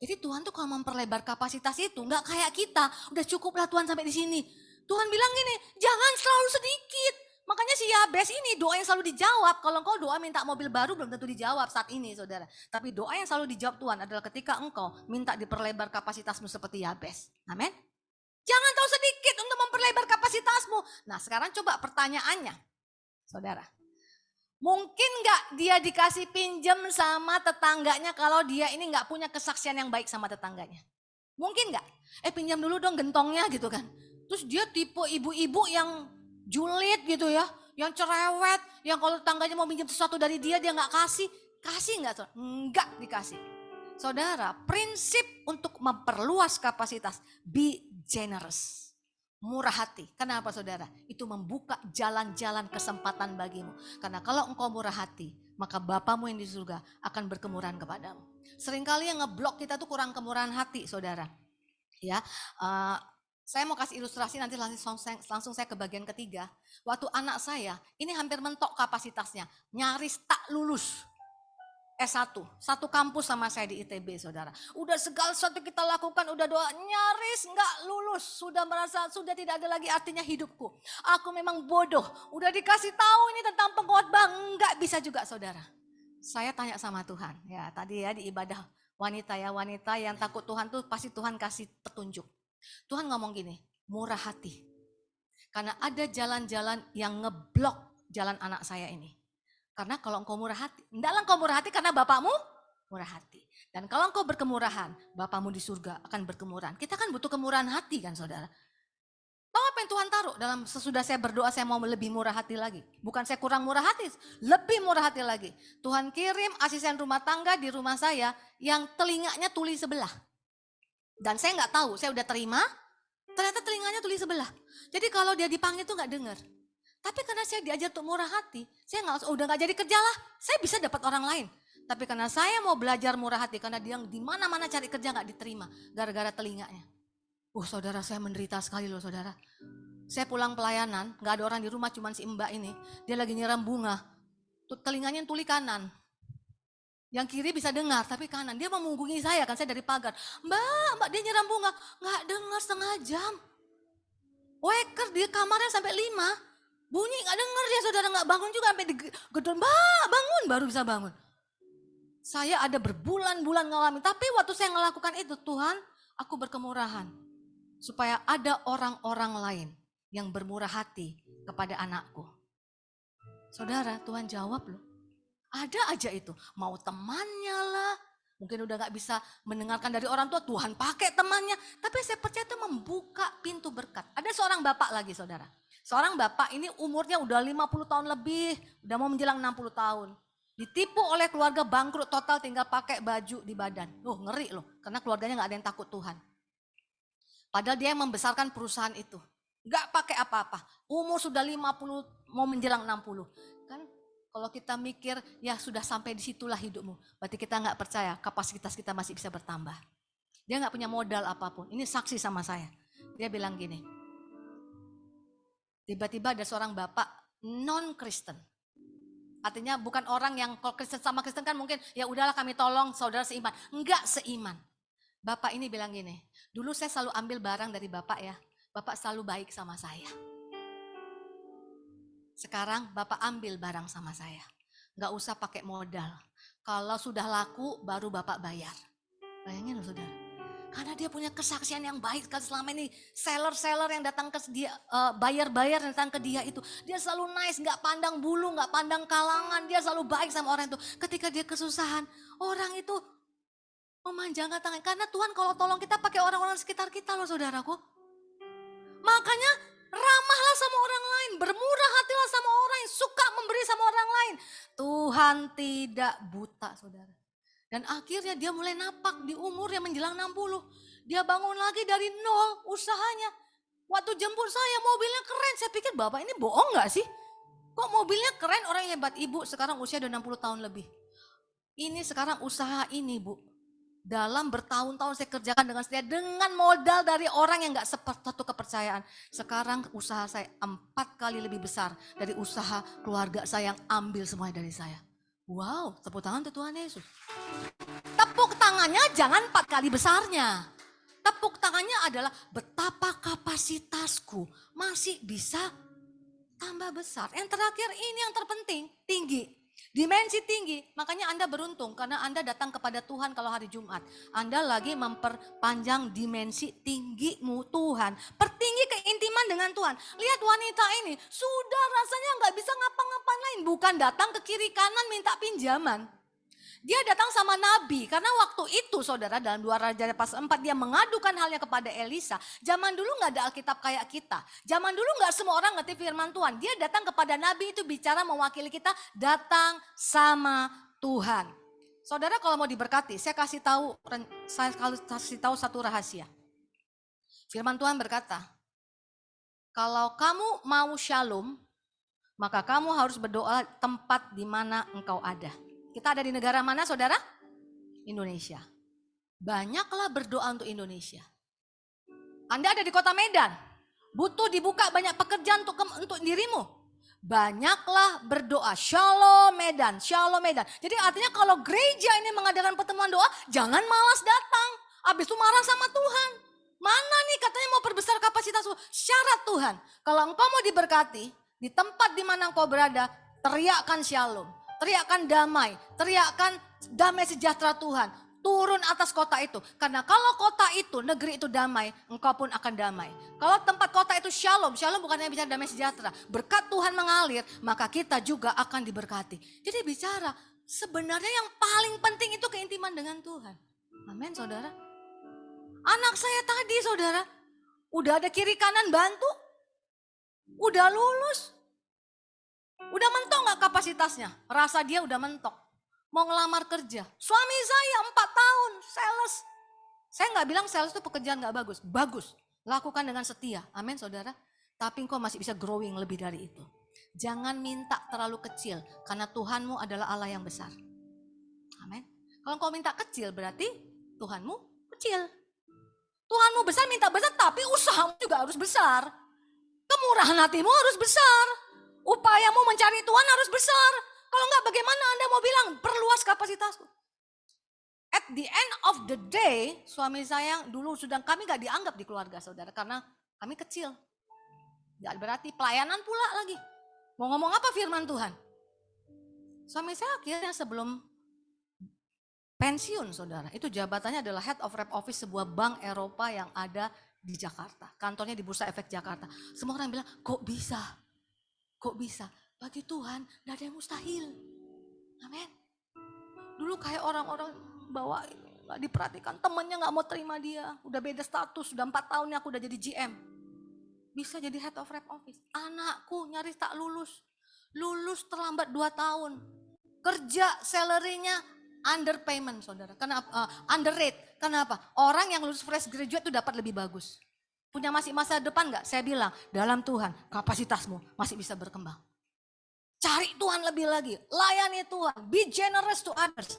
[SPEAKER 4] Jadi Tuhan tuh kalau memperlebar kapasitas itu nggak kayak kita, udah cukuplah Tuhan sampai di sini. Tuhan bilang gini, jangan selalu sedikit. Makanya si Yabes ini doa yang selalu dijawab. Kalau engkau doa minta mobil baru belum tentu dijawab saat ini saudara. Tapi doa yang selalu dijawab Tuhan adalah ketika engkau minta diperlebar kapasitasmu seperti Yabes. Amin. Jangan tahu sedikit untuk memperlebar kapasitasmu. Nah sekarang coba pertanyaannya saudara. Mungkin gak dia dikasih pinjam sama tetangganya kalau dia ini gak punya kesaksian yang baik sama tetangganya? Mungkin gak? Pinjam dulu dong gentongnya gitu kan. Terus dia tipe ibu-ibu yang julid gitu ya, yang cerewet, yang kalau tetangganya mau pinjam sesuatu dari dia gak kasih gak? Enggak dikasih. Saudara, prinsip untuk memperluas kapasitas, be generous, murah hati. Kenapa saudara? Itu membuka jalan-jalan kesempatan bagimu. Karena kalau engkau murah hati, maka Bapamu yang di surga akan berkemurahan kepadamu. Seringkali yang ngeblok kita tuh kurang kemurahan hati saudara. Ya, saya mau kasih ilustrasi nanti langsung saya ke bagian ketiga. Waktu anak saya ini hampir mentok kapasitasnya, nyaris tak lulus S1, satu kampus sama saya di ITB saudara. Udah segala sesuatu kita lakukan, udah doa nyaris nggak lulus. Sudah merasa sudah tidak ada lagi artinya hidupku. Aku memang bodoh, udah dikasih tahu ini tentang pengkhotbah, nggak bisa juga saudara. Saya tanya sama Tuhan, ya tadi ya di ibadah wanita yang takut Tuhan tuh pasti Tuhan kasih petunjuk. Tuhan ngomong gini, murah hati. Karena ada jalan-jalan yang ngeblok jalan anak saya ini. Karena kalau engkau murah hati, hendaklah engkau murah hati karena Bapamu murah hati. Dan kalau engkau berkemurahan, Bapamu di surga akan berkemurahan. Kita kan butuh kemurahan hati kan saudara. Tahu apa yang Tuhan taruh dalam sesudah saya berdoa saya mau lebih murah hati lagi. Bukan saya kurang murah hati, lebih murah hati lagi. Tuhan kirim asisten rumah tangga di rumah saya yang telinganya tuli sebelah. Dan saya nggak tahu, saya udah terima, ternyata telinganya tuli sebelah. Jadi kalau dia dipanggil tuh nggak dengar. Tapi karena saya diajar untuk murah hati, saya udah nggak jadi kerja lah, saya bisa dapat orang lain. Tapi karena saya mau belajar murah hati, karena dia di mana-mana cari kerja nggak diterima, gara-gara telinganya. Saudara saya menderita sekali loh saudara. Saya pulang pelayanan, nggak ada orang di rumah, cuma si Mbak ini, dia lagi nyiram bunga, telinganya tuli kanan. Yang kiri bisa dengar, tapi kanan. Dia memunggungi saya, kan saya dari pagar. Mbak dia nyiram bunga. Nggak dengar setengah jam. Waker di kamarnya sampai 5. Bunyi nggak dengar dia saudara, nggak bangun juga sampai digedor. Mbak bangun, baru bisa bangun. Saya ada berbulan-bulan ngalamin. Tapi waktu saya melakukan itu, Tuhan aku berkemurahan. Supaya ada orang-orang lain yang bermurah hati kepada anakku. Saudara, Tuhan jawab loh. Ada aja itu, mau temannya lah, mungkin udah gak bisa mendengarkan dari orang tua, Tuhan pakai temannya. Tapi saya percaya itu membuka pintu berkat. Ada seorang bapak lagi saudara. Seorang bapak ini umurnya udah 50 tahun lebih, udah mau menjelang 60 tahun. Ditipu oleh keluarga bangkrut total tinggal pakai baju di badan. Ngeri loh, karena keluarganya gak ada yang takut Tuhan. Padahal dia yang membesarkan perusahaan itu. Gak pakai apa-apa, umur sudah 50 mau menjelang 60. Kan kalau kita mikir ya sudah sampai disitulah hidupmu. Berarti kita gak percaya kapasitas kita masih bisa bertambah. Dia gak punya modal apapun. Ini saksi sama saya. Dia bilang gini. Tiba-tiba ada seorang bapak non-Kristen. Artinya bukan orang yang kalau Kristen sama Kristen kan mungkin ya udahlah kami tolong saudara seiman. Enggak seiman. Bapak ini bilang gini, dulu saya selalu ambil barang dari Bapak ya. Bapak selalu baik sama saya. Sekarang Bapak ambil barang sama saya. Nggak usah pakai modal. Kalau sudah laku baru Bapak bayar. Bayangin loh saudara. Karena dia punya kesaksian yang baik. Kan selama ini seller-seller yang datang ke dia, bayar-bayar yang datang ke dia itu. Dia selalu nice, nggak pandang bulu, nggak pandang kalangan. Dia selalu baik sama orang itu. Ketika dia kesusahan, orang itu memanjangkan tangan. Karena Tuhan kalau tolong kita pakai orang-orang sekitar kita loh saudaraku. Makanya ramahlah sama orang lain, bermurah hatilah sama orang yang suka memberi sama orang lain. Tuhan tidak buta saudara. Dan akhirnya dia mulai napak di umur yang menjelang 60. Dia bangun lagi dari nol usahanya. Waktu jemput saya mobilnya keren, saya pikir Bapak ini bohong gak sih? Kok mobilnya keren, orang yang hebat. Ibu sekarang usia udah 60 tahun lebih. Ini sekarang usaha ini Bu. Dalam bertahun-tahun saya kerjakan dengan setia, dengan modal dari orang yang gak satu kepercayaan. Sekarang usaha saya 4 kali lebih besar dari usaha keluarga saya yang ambil semuanya dari saya. Wow, tepuk tangan untuk Tuhan Yesus. Tepuk tangannya jangan 4 kali besarnya. Tepuk tangannya adalah betapa kapasitasku masih bisa tambah besar. Yang terakhir ini yang terpenting, tinggi. Dimensi tinggi, makanya Anda beruntung karena Anda datang kepada Tuhan kalau hari Jumat. Anda lagi memperpanjang dimensi tinggimu Tuhan. Pertinggi keintiman dengan Tuhan. Lihat wanita ini, sudah rasanya gak bisa ngapa-ngapain lain. Bukan datang ke kiri kanan minta pinjaman. Dia datang sama Nabi, karena waktu itu saudara dalam 2 Raja pasal 4 dia mengadukan halnya kepada Elisa. Zaman dulu gak ada Alkitab kayak kita. Zaman dulu gak semua orang ngerti firman Tuhan. Dia datang kepada Nabi itu bicara mewakili kita, datang sama Tuhan. Saudara kalau mau diberkati, saya kasih tahu satu rahasia. Firman Tuhan berkata, kalau kamu mau shalom, maka kamu harus berdoa tempat di mana engkau ada. Kita ada di negara mana saudara? Indonesia. Banyaklah berdoa untuk Indonesia. Anda ada di kota Medan. Butuh dibuka banyak pekerjaan untuk dirimu. Banyaklah berdoa. Shalom Medan, Shalom Medan. Jadi artinya kalau gereja ini mengadakan pertemuan doa, jangan malas datang. Habis itu marah sama Tuhan. Mana nih katanya mau perbesar kapasitasmu. Syarat Tuhan. Kalau engkau mau diberkati, di tempat di mana engkau berada, teriakkan shalom. Teriakkan damai, teriakkan damai sejahtera Tuhan. Turun atas kota itu. Karena kalau kota itu, negeri itu damai, engkau pun akan damai. Kalau tempat kota itu shalom, shalom bukan hanya bicara damai sejahtera. Berkat Tuhan mengalir, maka kita juga akan diberkati. Jadi bicara, sebenarnya yang paling penting itu keintiman dengan Tuhan. Amin saudara. Anak saya tadi saudara, udah ada kiri kanan bantu, udah lulus. Udah mentok gak kapasitasnya? Rasa dia udah mentok. Mau ngelamar kerja. Suami saya 4 tahun sales. Saya gak bilang sales itu pekerjaan gak bagus. Bagus. Lakukan dengan setia. Amin saudara. Tapi engkau masih bisa growing lebih dari itu. Jangan minta terlalu kecil. Karena Tuhanmu adalah Allah yang besar. Amin. Kalau engkau minta kecil berarti Tuhanmu kecil. Tuhanmu besar minta besar tapi usahamu juga harus besar. Kemurahan hatimu harus besar. Upayamu mencari Tuhan harus besar. Kalau enggak bagaimana Anda mau bilang perluas kapasitasku. At the end of the day, suami saya dulu sudah kami gak dianggap di keluarga saudara. Karena kami kecil. Gak berarti pelayanan pula lagi. Mau ngomong apa firman Tuhan? Suami saya akhirnya sebelum pensiun saudara. Itu jabatannya adalah Head of Rep Office sebuah bank Eropa yang ada di Jakarta. Kantornya di Bursa Efek Jakarta. Semua orang bilang kok bisa? Kok bisa? Bagi Tuhan gak ada yang mustahil. Amin. Dulu kayak orang-orang bawa gak diperhatikan. Temennya gak mau terima dia. Udah beda status. Sudah 4 tahunnya aku udah jadi GM. Bisa jadi Head of Rep Office. Anakku nyaris tak lulus. Lulus terlambat 2 tahun. Kerja salary-nya underpayment saudara. Kenapa? Underrate. Kenapa? Orang yang lulus fresh graduate itu dapat lebih bagus. Punya masih masa depan gak? Saya bilang, dalam Tuhan kapasitasmu masih bisa berkembang. Cari Tuhan lebih lagi, layani Tuhan, be generous to others.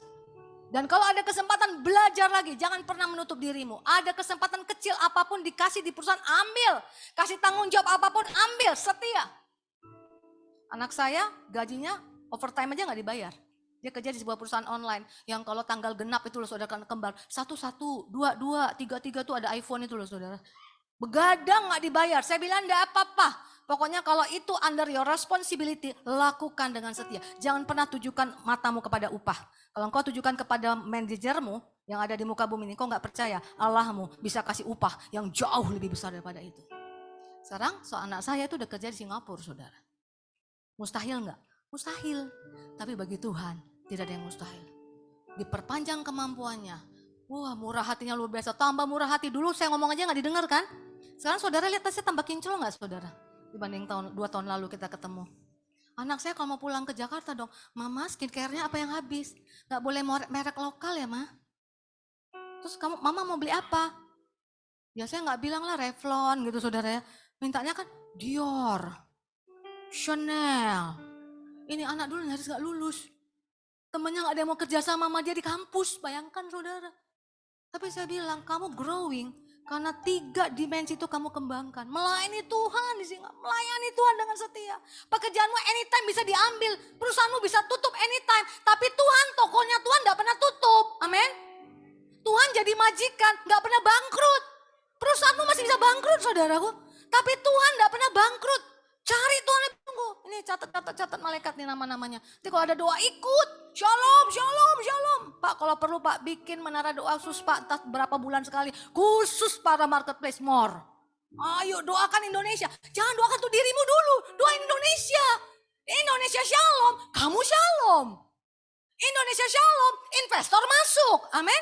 [SPEAKER 4] Dan kalau ada kesempatan belajar lagi, jangan pernah menutup dirimu. Ada kesempatan kecil apapun dikasih di perusahaan, ambil. Kasih tanggung jawab apapun, ambil, setia. Anak saya gajinya overtime aja gak dibayar. Dia kerja di sebuah perusahaan online yang kalau tanggal genap itu loh saudara kan kembar. 11, 22, 33 tuh ada iPhone itu loh saudara. Begadang gak dibayar. Saya bilang enggak apa-apa. Pokoknya kalau itu under your responsibility, lakukan dengan setia. Jangan pernah tujukan matamu kepada upah. Kalau engkau tujukan kepada manajermu yang ada di muka bumi ini, kau gak percaya Allahmu bisa kasih upah yang jauh lebih besar daripada itu. Sekarang anak saya itu udah kerja di Singapura saudara. Mustahil gak? Mustahil. Tapi bagi Tuhan tidak ada yang mustahil. Diperpanjang kemampuannya. Wah, murah hatinya luar biasa. Tambah murah hati. Dulu saya ngomong aja gak didengar kan? Sekarang saudara lihat saya tambah kinclong gak saudara? Dibanding 2 tahun lalu kita ketemu. Anak saya kalau mau pulang ke Jakarta dong, Mama skincare-nya apa yang habis? Gak boleh merek lokal ya Ma? Terus Mama mau beli apa? Ya saya gak bilang lah Revlon gitu saudara ya. Mintanya kan Dior, Chanel. Ini anak dulu nyaris gak lulus. Temennya gak ada yang mau kerja sama dia di kampus, bayangkan saudara. Tapi saya bilang kamu growing. Karena 3 dimensi itu kamu kembangkan. Melayani Tuhan di sini. Melayani Tuhan dengan setia. Pekerjaanmu anytime bisa diambil. Perusahaanmu bisa tutup anytime. Tapi Tuhan, tokonya Tuhan gak pernah tutup. Amin. Tuhan jadi majikan, gak pernah bangkrut. Perusahaanmu masih bisa bangkrut saudaraku. Tapi Tuhan gak pernah bangkrut. Cari Tuhan, tunggu. Ini catat malaikat nih nama-namanya. Nanti kalau ada doa ikut. Shalom, shalom, shalom. Pak kalau perlu Pak bikin menara doa khusus Pak. Entah berapa bulan sekali. Khusus para marketplace more. Ayo doakan Indonesia. Jangan doakan tuh dirimu dulu. Doain Indonesia. Indonesia shalom. Kamu shalom. Indonesia shalom. Investor masuk. Amin.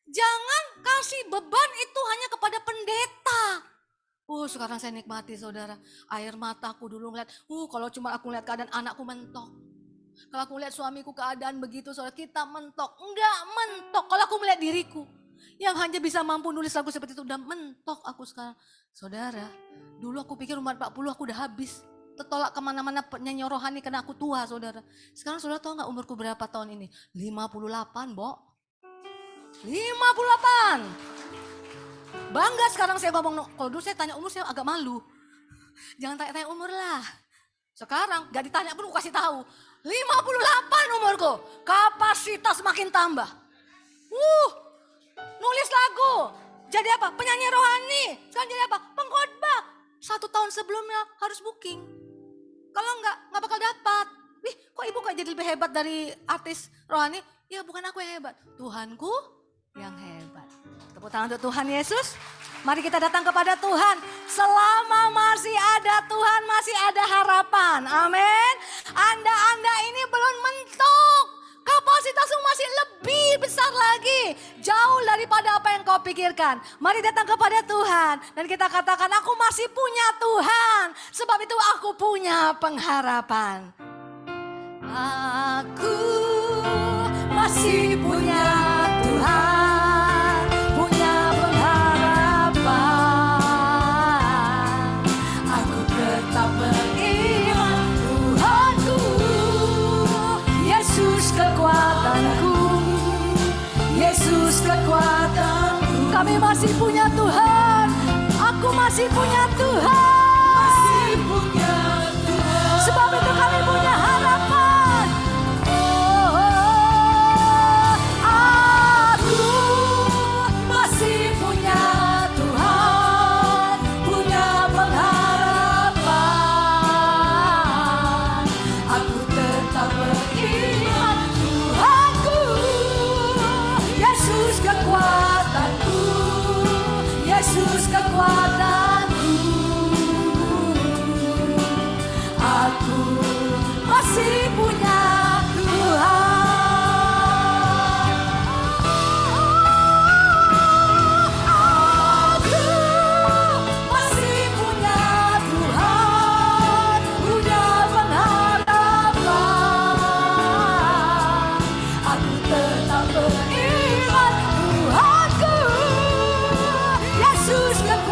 [SPEAKER 4] Jangan kasih beban itu hanya kepada pendeta. Sekarang saya nikmati saudara. Air mataku dulu ngeliat, kalau cuma aku lihat keadaan anakku mentok. Kalau aku lihat suamiku keadaan begitu, saudara kita mentok. Enggak mentok, kalau aku melihat diriku. Yang hanya bisa mampu nulis lagu seperti itu, udah mentok aku sekarang. Saudara, dulu aku pikir umur 40 aku udah habis. Tertolak kemana-mana penyanyi rohani karena aku tua saudara. Sekarang saudara tahu gak umurku berapa tahun ini? 58 Bo. 58. Bangga sekarang saya ngomong, kalau dulu saya tanya umur saya agak malu. Jangan tanya-tanya umur lah. Sekarang gak ditanya pun aku kasih tahu. 58 umurku, kapasitas makin tambah. Nulis lagu, jadi apa? Penyanyi rohani. Sekarang jadi apa? Pengkhotbah. 1 tahun sebelumnya harus booking. Kalau enggak bakal dapat. Kok ibu kok jadi lebih hebat dari artis rohani? Ya bukan aku yang hebat, Tuhanku yang hebat. Tepuk tangan untuk Tuhan Yesus. Mari kita datang kepada Tuhan. Selama masih ada Tuhan, masih ada harapan. Amin. Anda ini belum mentok. Kapasitasmu masih lebih besar lagi. Jauh daripada apa yang kau pikirkan. Mari datang kepada Tuhan. Dan kita katakan, aku masih punya Tuhan. Sebab itu aku punya pengharapan. Aku masih punya Tuhan, punya pengharapan. Aku tetap beriman, Tuhanku, Yesus kekuatanku, Yesus kekuatanku. Kami masih punya Tuhan, aku masih punya Tuhan, masih punya Tuhan. Sebab itu kami punya harapan. Yesus kekuatanku, aku masih punya Tuhan. Aku masih punya Tuhan, punya pengharapan. Aku tetap beriman, Tuhanku, Yesus kekuatanku.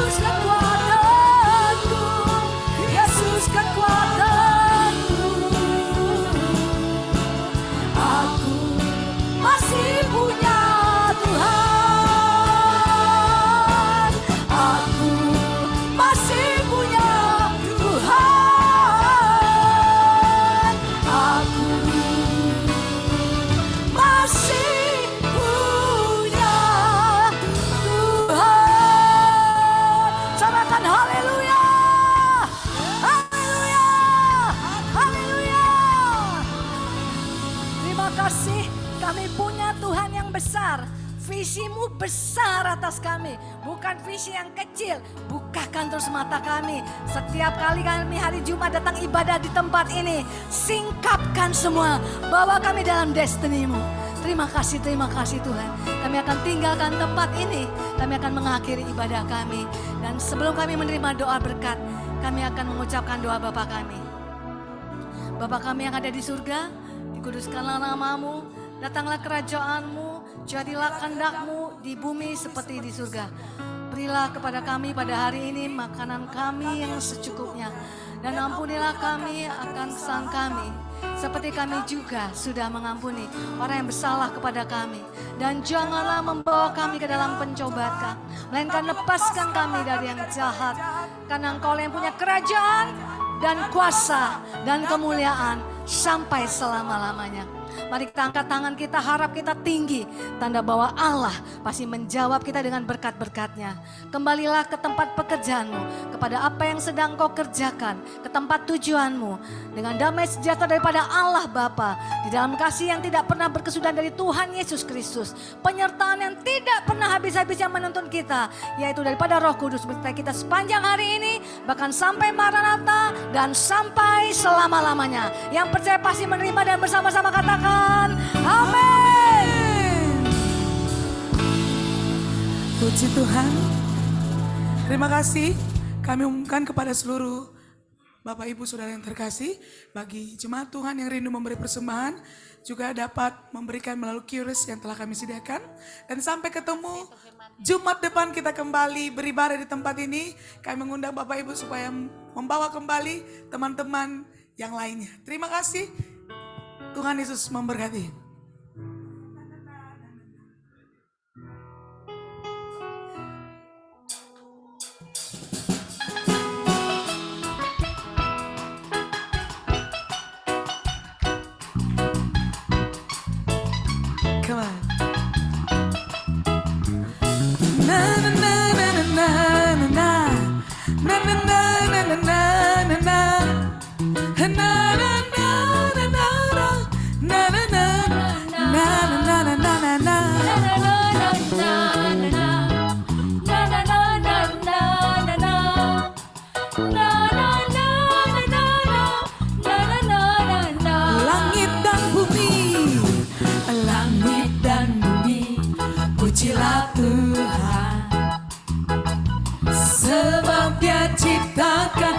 [SPEAKER 4] Yesus kekuatanku, Yesus kekuatanku. Aku masih punya Tuhan. Aku masih punya Tuhan. Aku masih punya Tuhan. Sorakan haleluya. Haleluya. Haleluya. Terima kasih, kami punya Tuhan yang besar. Visimu besar atas kami, bukan visi yang kecil. Bukakan terus mata kami. Setiap kali kami hari Jumat datang ibadah di tempat ini, singkapkan semua, bawa kami dalam destinimu. Terima kasih Tuhan. Kami akan tinggalkan tempat ini, kami akan mengakhiri ibadah kami. Dan sebelum kami menerima doa berkat, kami akan mengucapkan doa Bapa kami. Bapa kami yang ada di surga, dikuduskanlah namamu, datanglah kerajaanmu, jadilah kehendak-Mu di bumi seperti di surga. Berilah kepada kami pada hari ini makanan kami yang secukupnya. Dan ampunilah kami akan kesalahan kami, seperti kami juga sudah mengampuni orang yang bersalah kepada kami. Dan janganlah membawa kami ke dalam pencobaan, melainkan lepaskan kami dari yang jahat. Karena Engkau yang punya kerajaan dan kuasa dan kemuliaan sampai selama-lamanya. Mari kita angkat tangan kita, harap kita tinggi. Tanda bahwa Allah pasti menjawab kita dengan berkat-berkatnya. Kembalilah ke tempat pekerjaanmu, kepada apa yang sedang kau kerjakan, ke tempat tujuanmu. Dengan damai sejahtera daripada Allah Bapa, di dalam kasih yang tidak pernah berkesudahan dari Tuhan Yesus Kristus. Penyertaan yang tidak pernah habis-habisnya menuntun kita, yaitu daripada Roh Kudus beserta kita sepanjang hari ini, bahkan sampai Maranatha dan sampai selama-lamanya. Yang percaya pasti menerima dan bersama-sama katakan amin.
[SPEAKER 2] Puji Tuhan. Terima kasih kami umumkan kepada seluruh Bapak Ibu Saudara yang terkasih, bagi jemaat Tuhan yang rindu memberi persembahan juga dapat memberikan melalui QRIS yang telah kami sediakan. Dan sampai ketemu Jumat depan kita kembali beribadah di tempat ini. Kami mengundang Bapak Ibu supaya membawa kembali teman-teman yang lainnya. Terima kasih. Tuhan Yesus memberkati. Come on. Na na na na na na na na na na na na na na. Langit dan bumi, pujilah Tuhan, sebab Dia ciptakan